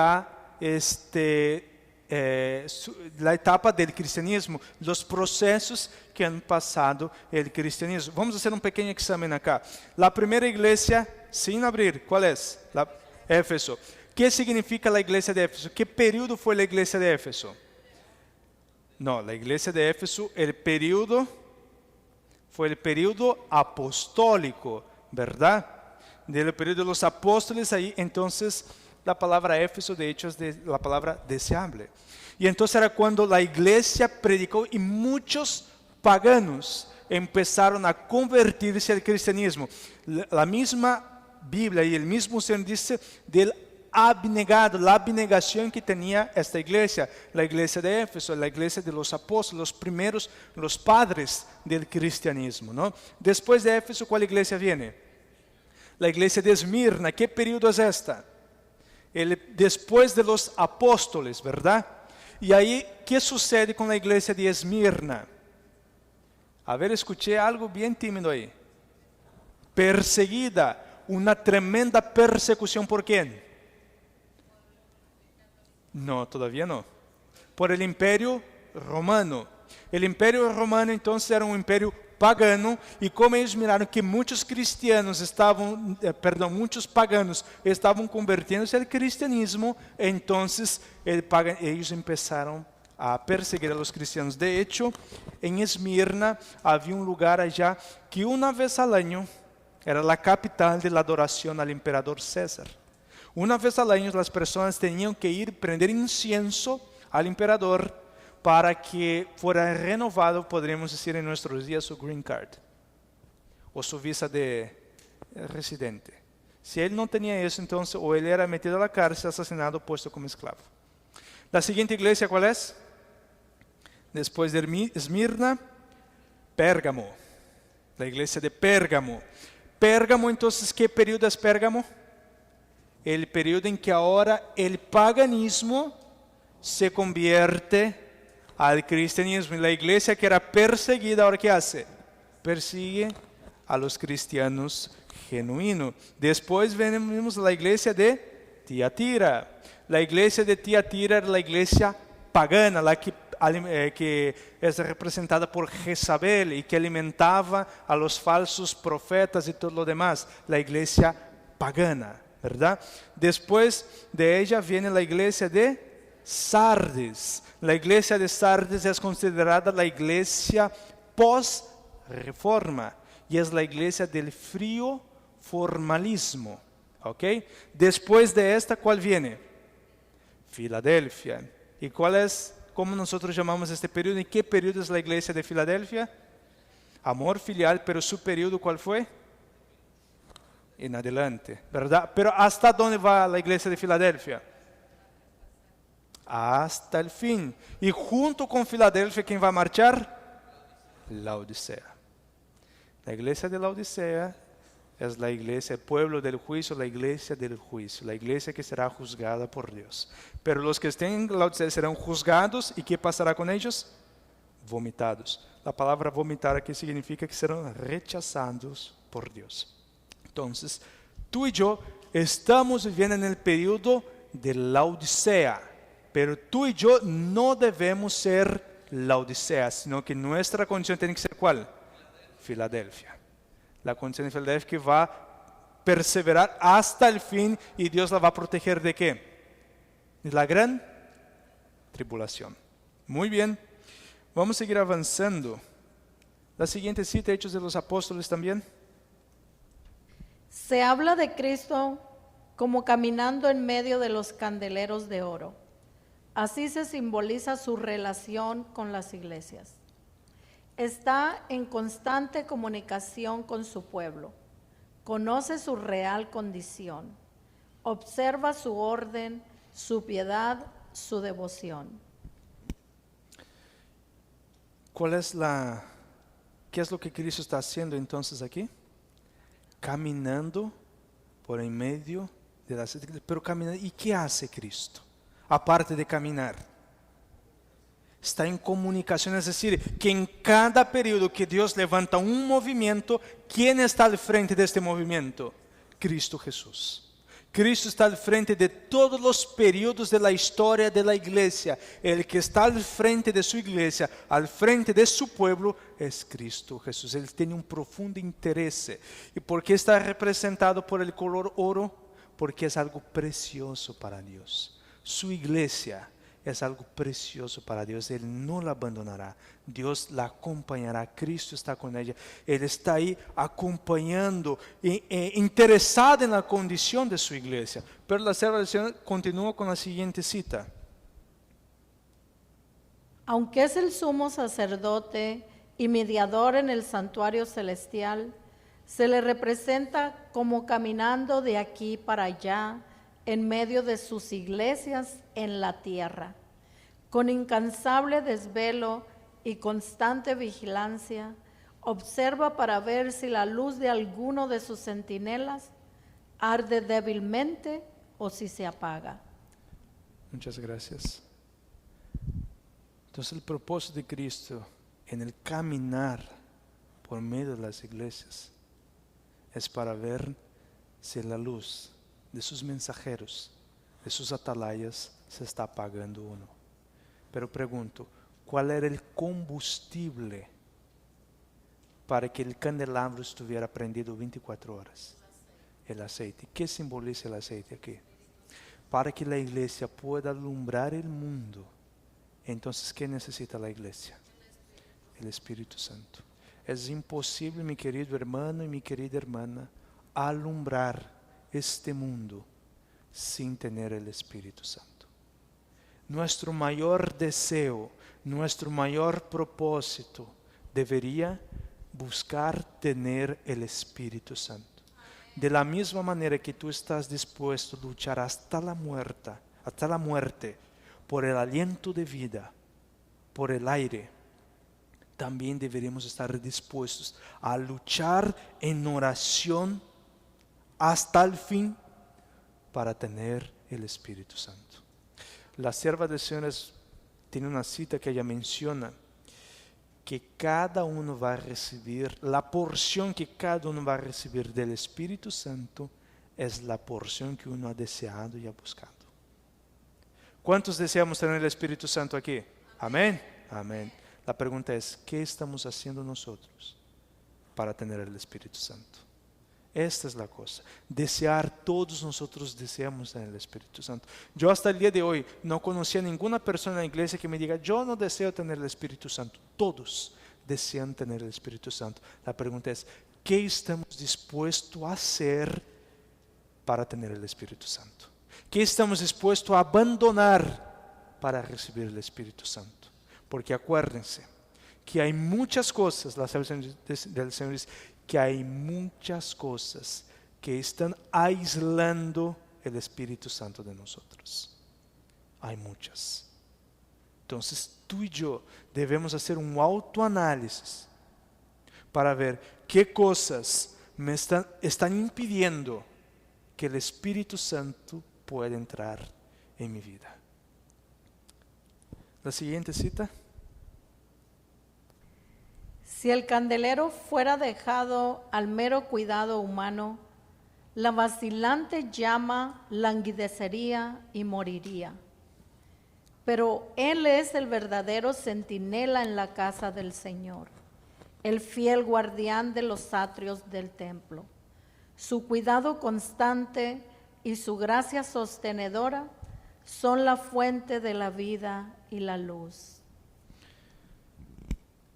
la etapa del cristianismo, los procesos que han pasado el cristianismo. Vamos a hacer un pequeño examen acá. La primera iglesia, sin abrir, ¿cuál es? Éfeso. ¿Qué significa la iglesia de Éfeso? ¿Qué periodo fue la iglesia de Éfeso? No, la iglesia de Éfeso, fue el periodo apostólico, ¿verdad? Del periodo de los apóstoles, ahí entonces la palabra Éfeso de hecho es la palabra deseable. Y entonces era cuando la iglesia predicó y muchos paganos empezaron a convertirse al cristianismo. La misma Biblia y el mismo Señor dice del abnegado, la abnegación que tenía esta iglesia, la iglesia de Éfeso, la iglesia de los apóstoles, los primeros, los padres del cristianismo, ¿no? Después de Éfeso, ¿cuál iglesia viene? La iglesia de Esmirna. ¿Qué periodo es esta? Después de los apóstoles, ¿verdad? Y ahí, ¿qué sucede con la iglesia de Esmirna? A ver, escuché algo bien tímido ahí. Perseguida, una tremenda persecución. ¿Por quién? No, todavía no. Por el imperio romano. El imperio romano entonces era un imperio pagano, y como ellos miraron que muchos muchos paganos estaban convirtiéndose al cristianismo, entonces ellos empezaron a perseguir a los cristianos. De hecho, en Esmirna había un lugar allá que una vez al año era la capital de la adoración al emperador César. Una vez al año las personas tenían que ir prender incienso al emperador para que fuera renovado, podríamos decir en nuestros días, su green card o su visa de residente. Si él no tenía eso, entonces o él era metido a la cárcel, asesinado, puesto como esclavo. La siguiente iglesia, ¿cuál es? Después de Esmirna, Pérgamo. La iglesia de Pérgamo. Pérgamo, entonces, ¿qué periodo es Pérgamo? El periodo en que ahora el paganismo se convierte al cristianismo. Y la iglesia que era perseguida, ¿ahora qué hace? Persigue a los cristianos genuinos. Después vemos la iglesia de Tiatira. La iglesia de Tiatira era la iglesia pagana, la que es representada por Jezabel y que alimentaba a los falsos profetas y todo lo demás. La iglesia pagana, ¿verdad? Después de ella viene la iglesia de Sardes. La iglesia de Sardes es considerada la iglesia post-reforma y es la iglesia del frío formalismo. ¿Ok? Después de esta, ¿cuál viene? Filadelfia. ¿Y cuál es, cómo nosotros llamamos este periodo? ¿En qué periodo es la iglesia de Filadelfia? Amor filial, pero su periodo, ¿cuál fue? En adelante, ¿verdad? Pero ¿hasta dónde va la iglesia de Filadelfia? hasta el fin. Y junto con Filadelfia, ¿quién va a marchar? Laodicea. La iglesia de Laodicea es la iglesia, el pueblo del juicio, la iglesia del juicio, la iglesia que será juzgada por Dios. Pero los que estén en Laodicea serán juzgados, ¿y qué pasará con ellos? Vomitados. La palabra vomitar aquí significa que serán rechazados por Dios. Entonces, tú y yo estamos viviendo en el periodo de Laodicea, pero tú y yo no debemos ser Laodicea, sino que nuestra condición tiene que ser ¿cuál? Filadelfia. La condición de Filadelfia que va a perseverar hasta el fin y Dios la va a proteger ¿de qué? De la gran tribulación. Muy bien, vamos a seguir avanzando. La siguiente cita, Hechos de los Apóstoles también. Se habla de Cristo como caminando en medio de los candeleros de oro. Así se simboliza su relación con las iglesias. Está en constante comunicación con su pueblo. Conoce su real condición. Observa su orden, su piedad, su devoción. ¿Qué es lo que Cristo está haciendo entonces aquí? Caminando por en medio de las iglesias. Pero caminando, ¿y qué hace Cristo? Aparte de caminar. Está en comunicación, es decir, que en cada periodo que Dios levanta un movimiento, ¿quién está al frente de este movimiento? Cristo Jesús. Cristo está al frente de todos los periodos de la historia de la iglesia. El que está al frente de su iglesia, al frente de su pueblo, es Cristo Jesús. Él tiene un profundo interés. ¿Y por qué está representado por el color oro? Porque es algo precioso para Dios. Su iglesia es algo precioso para Dios. Él no la abandonará. Dios la acompañará. Cristo está con ella. Él está ahí acompañando, interesado en la condición de su iglesia. Pero la sierva del Señor continúa con la siguiente cita. Aunque es el sumo sacerdote y mediador en el santuario celestial, se le representa como caminando de aquí para allá en medio de sus iglesias en la tierra, con incansable desvelo y constante vigilancia, observa para ver si la luz de alguno de sus centinelas arde débilmente o si se apaga. Muchas gracias. Entonces el propósito de Cristo en el caminar por medio de las iglesias es para ver si la luz de sus mensajeros, de sus atalayas, se está apagando uno. Pero pregunto, ¿cuál era el combustible para que el candelabro estuviera prendido 24 horas? El aceite. ¿Qué simboliza el aceite aquí? Para que la iglesia pueda alumbrar el mundo. Entonces, ¿qué necesita la iglesia? El Espíritu Santo. Es imposible, mi querido hermano y mi querida hermana, alumbrar este mundo sin tener el Espíritu Santo. Nuestro mayor deseo, nuestro mayor propósito debería buscar tener el Espíritu Santo. De la misma manera que tú estás dispuesto a luchar hasta la muerte, por el aliento de vida, por el aire, también deberíamos estar dispuestos a luchar en oración hasta el fin para tener el Espíritu Santo. La sierva del Señor tiene una cita que ella menciona que cada uno va a recibir, la porción que cada uno va a recibir del Espíritu Santo es la porción que uno ha deseado y ha buscado. ¿Cuántos deseamos tener el Espíritu Santo aquí? Amén. Amén. La pregunta es, ¿qué estamos haciendo nosotros para tener el Espíritu Santo? Esta es la cosa. Desear, todos nosotros deseamos tener el Espíritu Santo. Yo hasta el día de hoy no conocía a ninguna persona en la iglesia que me diga, yo no deseo tener el Espíritu Santo. Todos desean tener el Espíritu Santo. La pregunta es, ¿qué estamos dispuestos a hacer para tener el Espíritu Santo? ¿Qué estamos dispuestos a abandonar para recibir el Espíritu Santo? Porque acuérdense que hay muchas cosas, la salvación del Señor dice, que hay muchas cosas que están aislando el Espíritu Santo de nosotros. Hay muchas. Entonces tú y yo debemos hacer un autoanálisis para ver qué cosas me están impidiendo que el Espíritu Santo pueda entrar en mi vida. La siguiente cita. Si el candelero fuera dejado al mero cuidado humano, la vacilante llama languidecería y moriría. Pero Él es el verdadero centinela en la casa del Señor, el fiel guardián de los atrios del templo. Su cuidado constante y su gracia sostenedora son la fuente de la vida y la luz.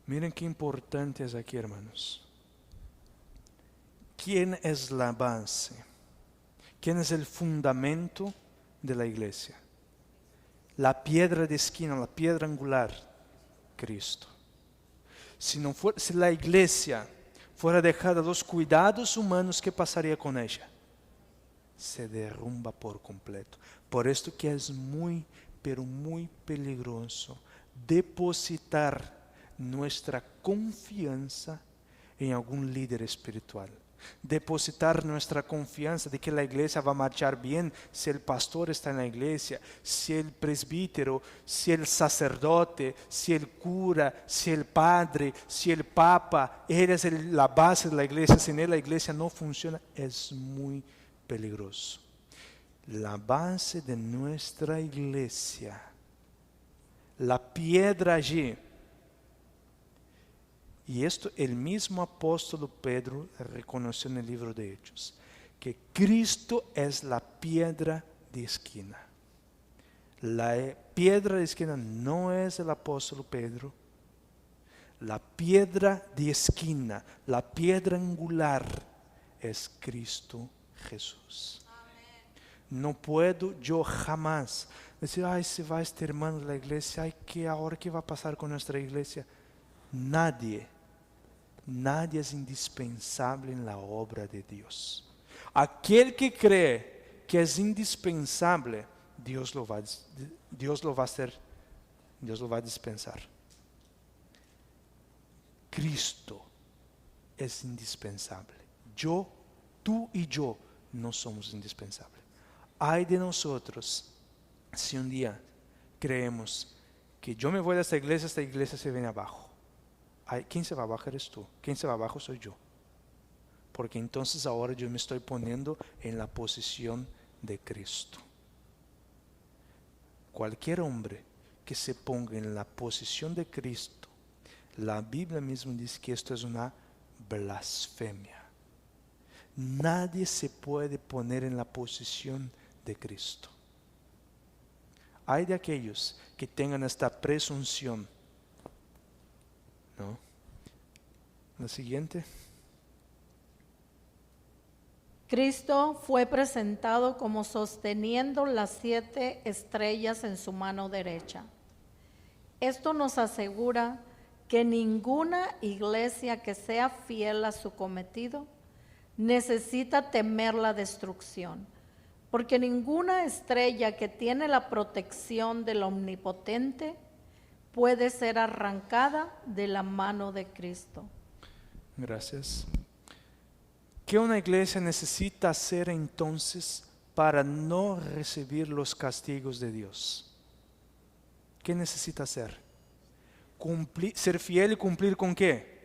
Miren qué importante es aquí, hermanos. ¿Quién es la base? ¿Quién es el fundamento de la iglesia? La piedra de esquina, la piedra angular, Cristo. Si la iglesia fuera dejada a los cuidados humanos, ¿qué pasaría con ella? Se derrumba por completo. Por esto que es muy, pero muy peligroso depositar nuestra confianza en algún líder espiritual. Depositar nuestra confianza de que la iglesia va a marchar bien si el pastor está en la iglesia, si el presbítero, si el sacerdote, si el cura, si el padre, si el papa. Él es la base de la iglesia. Sin él la iglesia no funciona. Es muy peligroso. La base de nuestra iglesia, la piedra allí. Y esto el mismo apóstol Pedro reconoció en el libro de Hechos, que Cristo es la piedra de esquina. La piedra de esquina no es el apóstol Pedro. La piedra de esquina, la piedra angular es Cristo Jesús. No puedo yo jamás decir, ay, se va este hermano de la iglesia, ay, ahora qué va a pasar con nuestra iglesia. Nadie es indispensable en la obra de Dios. Aquel que cree que es indispensable, Dios lo va a dispensar. Cristo es indispensable. Tú y yo no somos indispensables. Ay de nosotros si un día creemos que yo me voy de esta iglesia se viene abajo. ¿Quién se va abajo eres tú? ¿Quién se va abajo soy yo? Porque entonces ahora yo me estoy poniendo en la posición de Cristo. Cualquier hombre que se ponga en la posición de Cristo, la Biblia misma dice que esto es una blasfemia. Nadie se puede poner en la posición de Cristo. Hay de aquellos que tengan esta presunción. ¿No? La siguiente. Cristo fue presentado como sosteniendo las 7 estrellas en su mano derecha. Esto nos asegura que ninguna iglesia que sea fiel a su cometido necesita temer la destrucción, porque ninguna estrella que tiene la protección del Omnipotente puede ser arrancada de la mano de Cristo. Gracias. ¿Qué una iglesia necesita hacer entonces para no recibir los castigos de Dios? ¿Qué necesita hacer? Ser fiel y cumplir ¿con qué?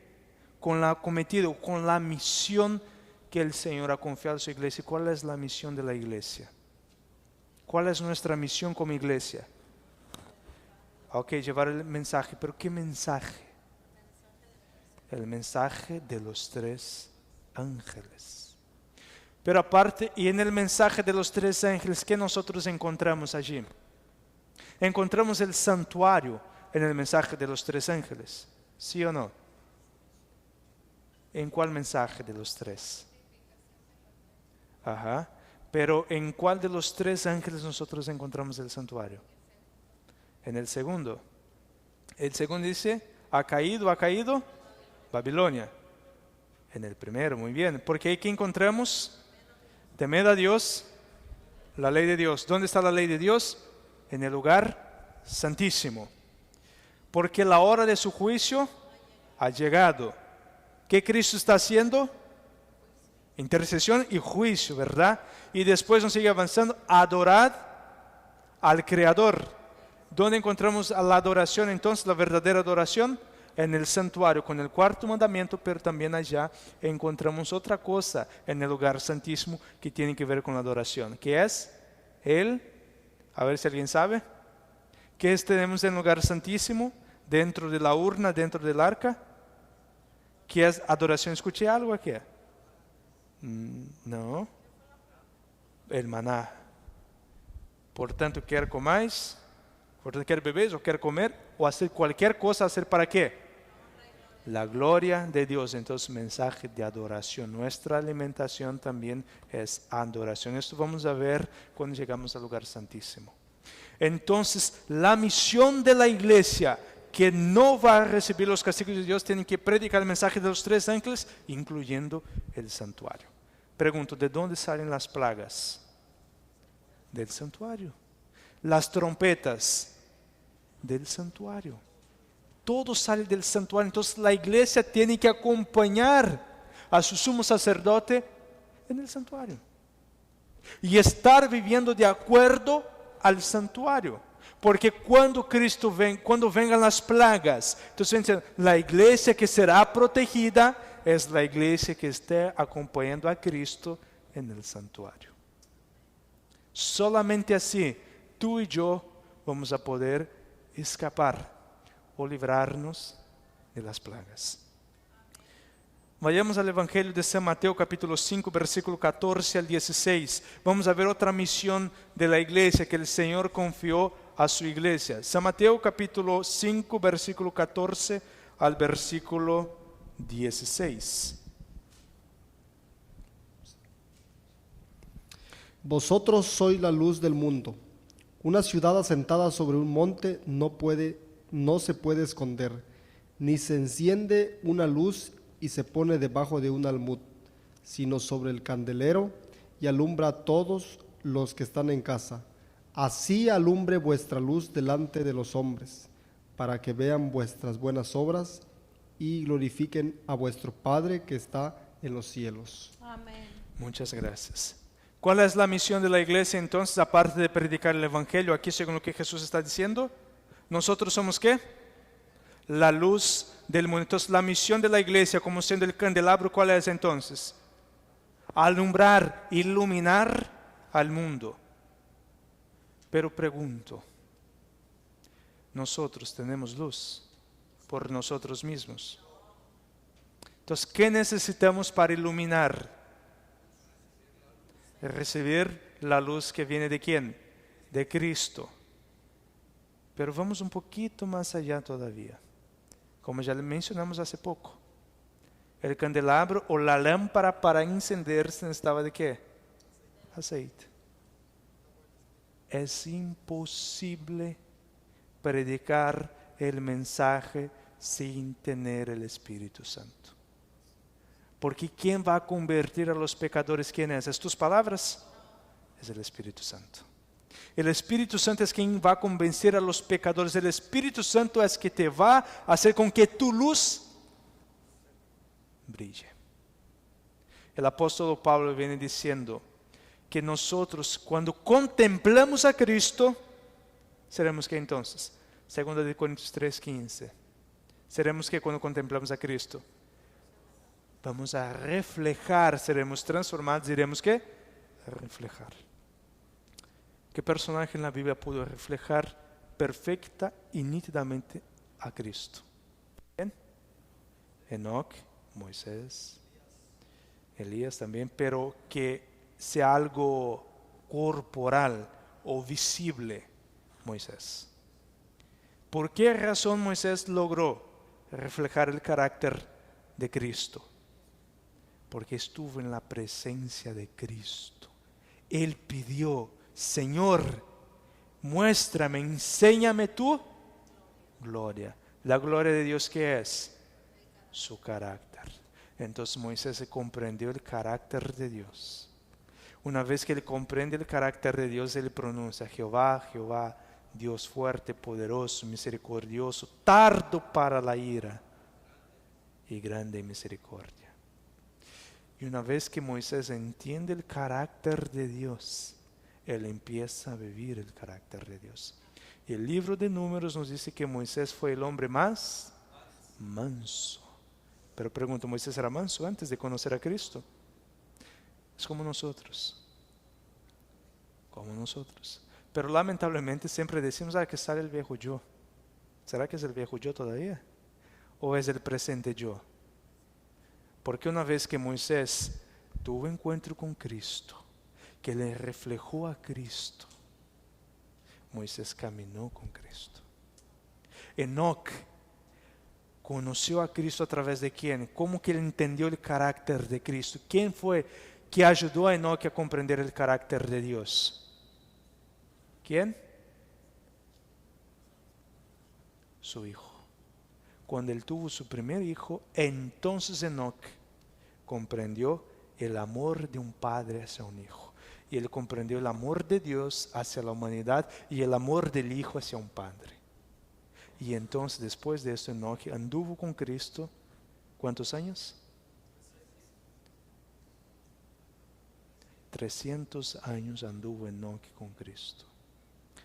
Con la cometido, con la misión que el Señor ha confiado a su iglesia. ¿Cuál es la misión de la iglesia? ¿Cuál es nuestra misión como iglesia? Ok, llevar el mensaje, pero ¿qué mensaje? El mensaje de los 3 ángeles. Pero aparte, y en el mensaje de los 3 ángeles, ¿qué nosotros encontramos allí? Encontramos el santuario en el mensaje de los 3 ángeles, ¿sí o no? ¿En cuál mensaje de los 3? Ajá. Pero ¿en cuál de los 3 ángeles nosotros encontramos el santuario? En el segundo. El segundo dice, ha caído Babilonia. En el primero, muy bien. Porque aquí encontramos, temed a Dios, la ley de Dios. ¿Dónde está la ley de Dios? En el lugar santísimo. Porque la hora de su juicio ha llegado. ¿Qué Cristo está haciendo? Intercesión y juicio, ¿verdad? Y después nos sigue avanzando. Adorad al Creador. ¿Dónde encontramos la adoración entonces, la verdadera adoración? En el santuario, con el cuarto mandamiento, pero también allá encontramos otra cosa en el lugar santísimo que tiene que ver con la adoración, que es a ver si alguien sabe, ¿qué tenemos en el lugar santísimo? Dentro de la urna, dentro del arca, ¿qué es adoración? ¿Escuché algo aquí? No, el maná. Por tanto, quer comáis, por tanto, quer bebéis o quer comer, o hacer cualquier cosa, ¿hacer para qué? La gloria de Dios. Entonces, mensaje de adoración. Nuestra alimentación también es adoración. Esto vamos a ver cuando llegamos al lugar santísimo. Entonces, la misión de la iglesia, que no va a recibir los castigos de Dios, tiene que predicar el mensaje de los 3 ángeles, incluyendo el santuario. Pregunto, ¿de dónde salen las plagas? Del santuario. Las trompetas, del santuario. Todo sale del santuario. Entonces la iglesia tiene que acompañar a su sumo sacerdote en el santuario. Y estar viviendo de acuerdo al santuario. Porque cuando Cristo venga, cuando vengan las plagas, entonces la iglesia que será protegida es la iglesia que esté acompañando a Cristo en el santuario. Solamente así, tú y yo vamos a poder escapar o librarnos de las plagas. Vayamos al Evangelio de San Mateo capítulo 5, versículo 14 al 16. Vamos a ver otra misión de la iglesia que el Señor confió a su iglesia. San Mateo capítulo 5, versículo 14 al versículo 16. Vosotros sois la luz del mundo. Una ciudad asentada sobre un monte no se puede esconder, ni se enciende una luz y se pone debajo de un almud, sino sobre el candelero, y alumbra a todos los que están en casa. Así alumbre vuestra luz delante de los hombres, para que vean vuestras buenas obras y glorifiquen a vuestro Padre que está en los cielos. Amén. Muchas gracias. ¿Cuál es la misión de la iglesia entonces, aparte de predicar el Evangelio? Aquí según lo que Jesús está diciendo, nosotros somos ¿qué? La luz del mundo. Entonces la misión de la iglesia como siendo el candelabro, ¿cuál es entonces? Alumbrar, iluminar al mundo. Pero pregunto, nosotros tenemos luz por nosotros mismos. Entonces, ¿qué necesitamos para iluminar? Recibir la luz que viene ¿de quién? De Cristo. Pero vamos un poquito más allá todavía. Como ya le mencionamos hace poco, el candelabro o la lámpara para encenderse necesitaba ¿de qué? Aceite. Es imposible predicar el mensaje sin tener el Espíritu Santo. Porque ¿quién va a convertir a los pecadores? ¿Quién es? ¿Es tus palabras? Es el Espíritu Santo. El Espíritu Santo es quien va a convencer a los pecadores. El Espíritu Santo es que te va a hacer con que tu luz brille. El apóstol Pablo viene diciendo que nosotros cuando contemplamos a Cristo, seremos que entonces, 2 Corintios 3:15, seremos que cuando contemplamos a Cristo, vamos a reflejar, seremos transformados, diremos que reflejar. ¿Qué personaje en la Biblia pudo reflejar perfecta y nítidamente a Cristo? ¿Quién? Enoc, Moisés, Elías también, pero que sea algo corporal o visible, Moisés. ¿Por qué razón Moisés logró reflejar el carácter de Cristo? Porque estuvo en la presencia de Cristo. Él pidió, Señor, muéstrame, enséñame tu gloria. La gloria de Dios, ¿qué es? Su carácter. Entonces Moisés comprendió el carácter de Dios. Una vez que él comprende el carácter de Dios, él pronuncia, Jehová, Jehová, Dios fuerte, poderoso, misericordioso, tardo para la ira y grande en misericordia. Y una vez que Moisés entiende el carácter de Dios, él empieza a vivir el carácter de Dios. Y el libro de Números nos dice que Moisés fue el hombre más manso. Pero pregunto, ¿Moisés era manso antes de conocer a Cristo? Es como nosotros. Como nosotros. Pero lamentablemente siempre decimos, que sale el viejo yo. ¿Será que es el viejo yo todavía? ¿O es el presente yo? Porque una vez que Moisés tuvo encuentro con Cristo, que le reflejó a Cristo, Moisés caminó con Cristo. Enoc conoció a Cristo a través de quién? ¿Cómo que él entendió el carácter de Cristo? ¿Quién fue que ayudó a Enoc a comprender el carácter de Dios? ¿Quién? Su hijo. Cuando él tuvo su primer hijo, entonces Enoc comprendió el amor de un padre hacia un hijo. Y él comprendió el amor de Dios hacia la humanidad y el amor del hijo hacia un padre. Y entonces después de esto Enoc anduvo con Cristo, ¿cuántos años? 300 años anduvo Enoc con Cristo.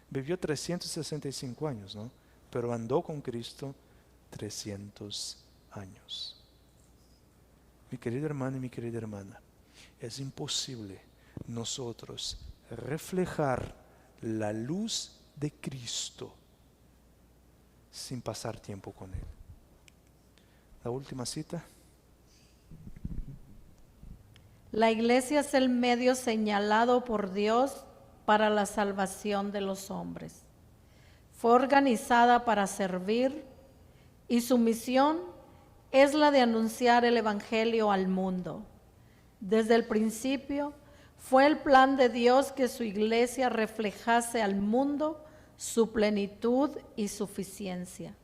Vivió 365 años, ¿no? Pero andó con Cristo 300 años. Mi querido hermano y mi querida hermana, es imposible nosotros reflejar la luz de Cristo sin pasar tiempo con Él. La última cita. La iglesia es el medio señalado por Dios para la salvación de los hombres. Fue organizada para servir y su misión es la de anunciar el Evangelio al mundo. Desde el principio fue el plan de Dios que su iglesia reflejase al mundo su plenitud y suficiencia.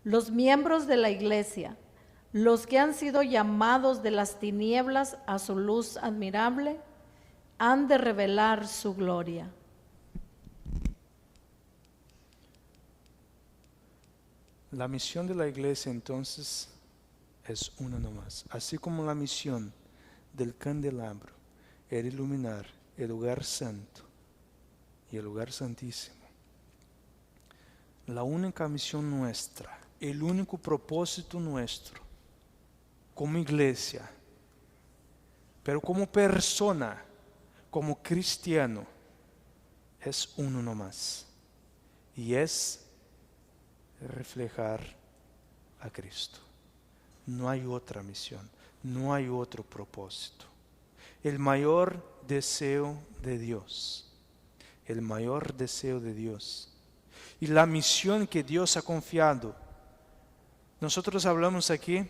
Los miembros de la iglesia, los que han sido llamados de las tinieblas a su luz admirable, han de revelar su gloria. La misión de la iglesia entonces es una nomás. Así como la misión del candelabro era iluminar el lugar santo y el lugar santísimo. La única misión nuestra, el único propósito nuestro como iglesia, pero como persona, como cristiano, es uno nomás. Y es reflejar a Cristo. No hay otra misión, no hay otro propósito. El mayor deseo de Dios, el mayor deseo de Dios y la misión que Dios ha confiado. Nosotros hablamos aquí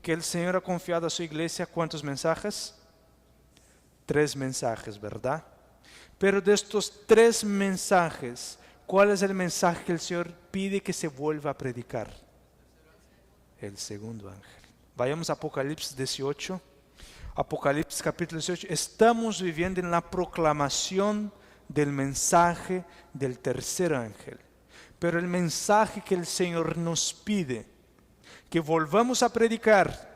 que el Señor ha confiado a su iglesia ¿cuántos mensajes? 3 mensajes, ¿verdad? Pero de estos 3 mensajes, ¿cuál es el mensaje que el Señor pide que se vuelva a predicar? El segundo ángel. Vayamos a Apocalipsis 18. Apocalipsis capítulo 18. Estamos viviendo en la proclamación del mensaje del tercer ángel. Pero el mensaje que el Señor nos pide que volvamos a predicar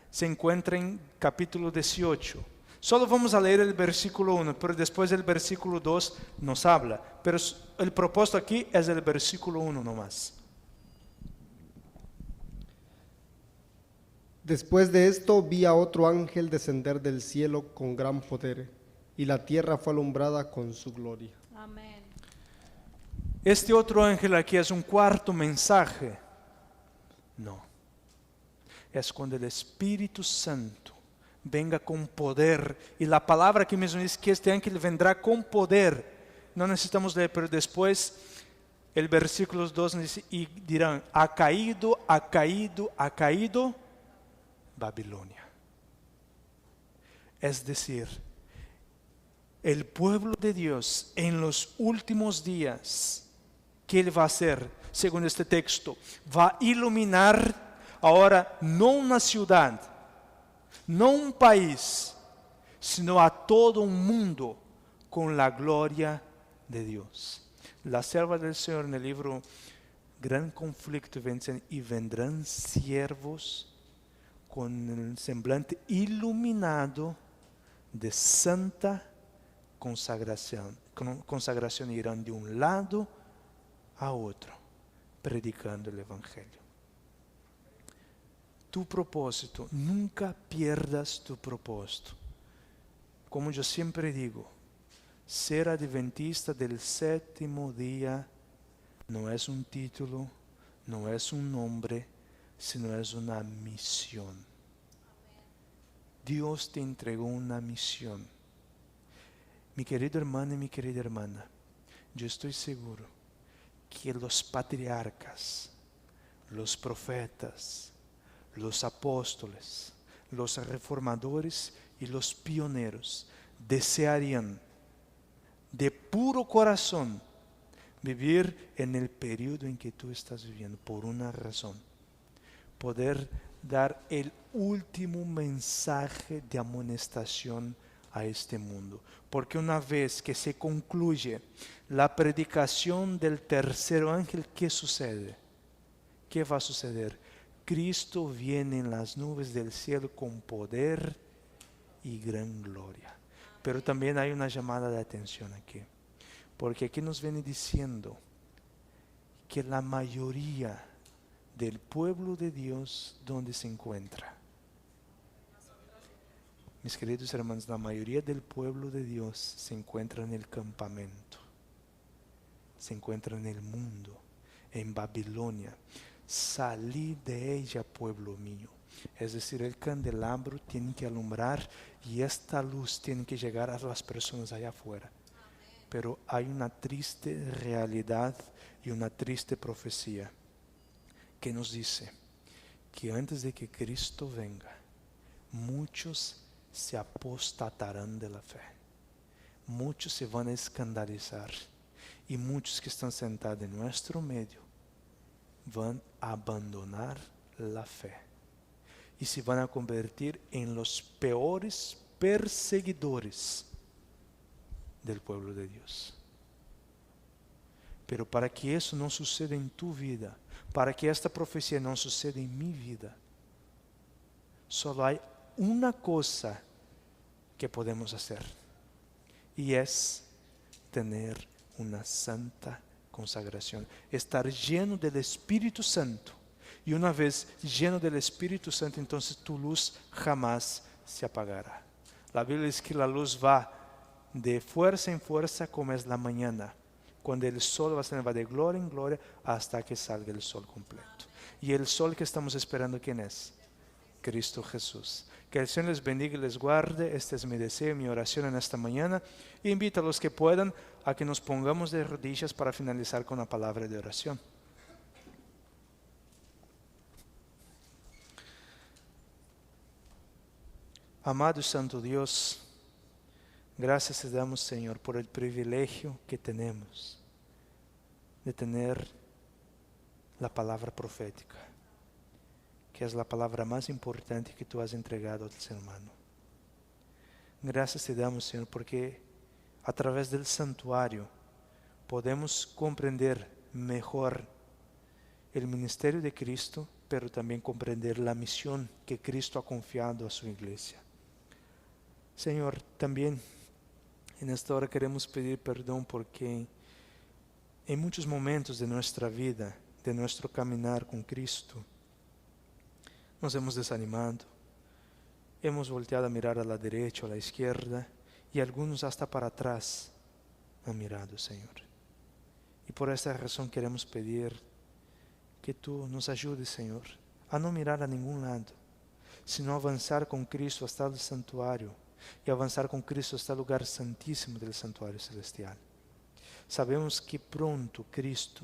se encuentra en capítulo 18. Solo vamos a leer el versículo 1, pero después del versículo 2 nos habla. Pero el propósito aquí es el versículo 1 nomás. Después de esto vi a otro ángel descender del cielo con gran poder, y la tierra fue alumbrada con su gloria. Amén. Este otro ángel aquí es un cuarto mensaje. No. Es cuando el Espíritu Santo venga con poder. Y la palabra aquí mismo dice que este ángel vendrá con poder. No necesitamos leer, pero después el versículo 2 dice, y dirán, ha caído Babilonia. Es decir, el pueblo de Dios en los últimos días, ¿qué Él va a hacer? Según este texto, va a iluminar ahora no una ciudad, no un país, sino a todo un mundo con la gloria de Dios. La sierva del Señor en el libro Gran Conflicto dicen, y vendrán siervos con el semblante iluminado de santa consagración. Consagración irán de un lado a otro, predicando el Evangelio. Tu propósito, nunca pierdas tu propósito. Como yo siempre digo, ser adventista del séptimo día no es un título, no es un nombre, sino es una misión. Dios te entregó una misión. Mi querido hermano y mi querida hermana, yo estoy seguro que los patriarcas, los profetas, los apóstoles, los reformadores y los pioneros desearían de puro corazón vivir en el periodo en que tú estás viviendo por una razón: poder dar el último mensaje de amonestación a este mundo. Porque una vez que se concluye la predicación del tercer ángel, ¿qué sucede? ¿Qué va a suceder? Cristo viene en las nubes del cielo con poder y gran gloria. Pero también hay una llamada de atención aquí, porque aquí nos viene diciendo que la mayoría del pueblo de Dios, ¿dónde se encuentra? Mis queridos hermanos, la mayoría del pueblo de Dios se encuentra en el campamento, se encuentra en el mundo, en Babilonia. Salí de ella, pueblo mío. Es decir, el candelabro tiene que alumbrar y esta luz tiene que llegar a las personas allá afuera. Pero hay una triste realidad y una triste profecía que nos dice que antes de que Cristo venga, muchos se apostatarán de la fe. Muchos se van a escandalizar y muchos que están sentados en nuestro medio van a abandonar la fe y se van a convertir en los peores perseguidores del pueblo de Dios. Pero para que eso no suceda en tu vida, para que esta profecía no suceda en mi vida, solo hay una cosa que podemos hacer, y es tener una santa consagración, estar lleno del Espíritu Santo. Y una vez lleno del Espíritu Santo, entonces tu luz jamás se apagará. La Biblia dice que la luz va de fuerza en fuerza como es la mañana, cuando el sol va de gloria en gloria hasta que salga el sol completo. Y el sol que estamos esperando, ¿quién es? Cristo Jesús. Que el Señor les bendiga y les guarde. Este es mi deseo, mi oración en esta mañana. Y invito a los que puedan a que nos pongamos de rodillas para finalizar con la palabra de oración. Amado y santo Dios, gracias te damos, Señor, por el privilegio que tenemos de tener la palabra profética, que es la palabra más importante que tú has entregado al ser humano. Gracias te damos, Señor, porque a través del santuario podemos comprender mejor el ministerio de Cristo, pero también comprender la misión que Cristo ha confiado a su iglesia. Señor, también en esta hora queremos pedir perdón porque en muchos momentos de nuestra vida, de nuestro caminar con Cristo, nos hemos desanimado, hemos volteado a mirar a la derecha o a la izquierda y algunos hasta para atrás han mirado, Señor. Y por esta razón queremos pedir que tú nos ayudes, Señor, a no mirar a ningún lado, sino avanzar con Cristo hasta el santuario y avanzar con Cristo hasta el lugar santísimo del santuario celestial. Sabemos que pronto Cristo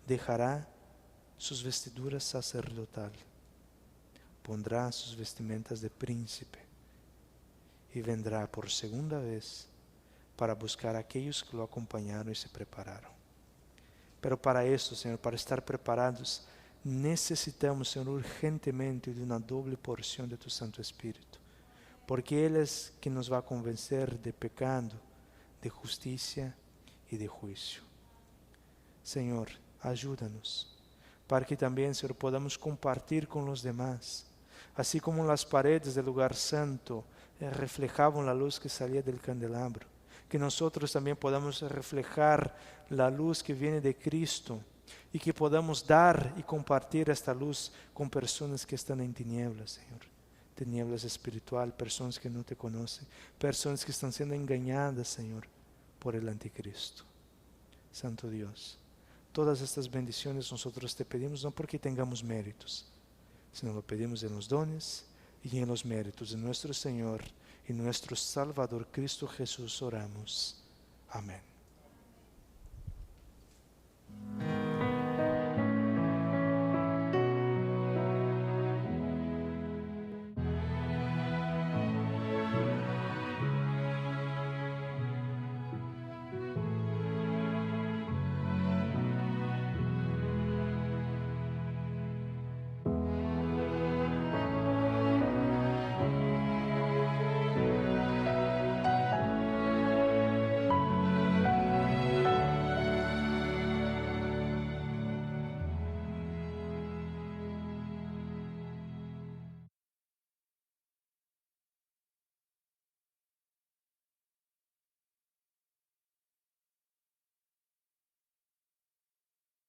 dejará sus vestiduras sacerdotales, pondrá sus vestimentas de príncipe y vendrá por segunda vez para buscar a aquellos que lo acompañaron y se prepararon. Pero para eso, Señor, para estar preparados, necesitamos, Señor, urgentemente de una doble porción de tu Santo Espíritu, porque Él es quien nos va a convencer de pecado, de justicia y de juicio. Señor, ayúdanos, para que también, Señor, podamos compartir con los demás. Así como las paredes del lugar santo reflejaban la luz que salía del candelabro, que nosotros también podamos reflejar la luz que viene de Cristo y que podamos dar y compartir esta luz con personas que están en tinieblas, Señor. Tinieblas espiritual, personas que no te conocen, personas que están siendo engañadas, Señor, por el anticristo. Santo Dios, todas estas bendiciones nosotros te pedimos no porque tengamos méritos, sino lo pedimos en los dones y en los méritos de nuestro Señor y nuestro Salvador Cristo Jesús oramos. Amén.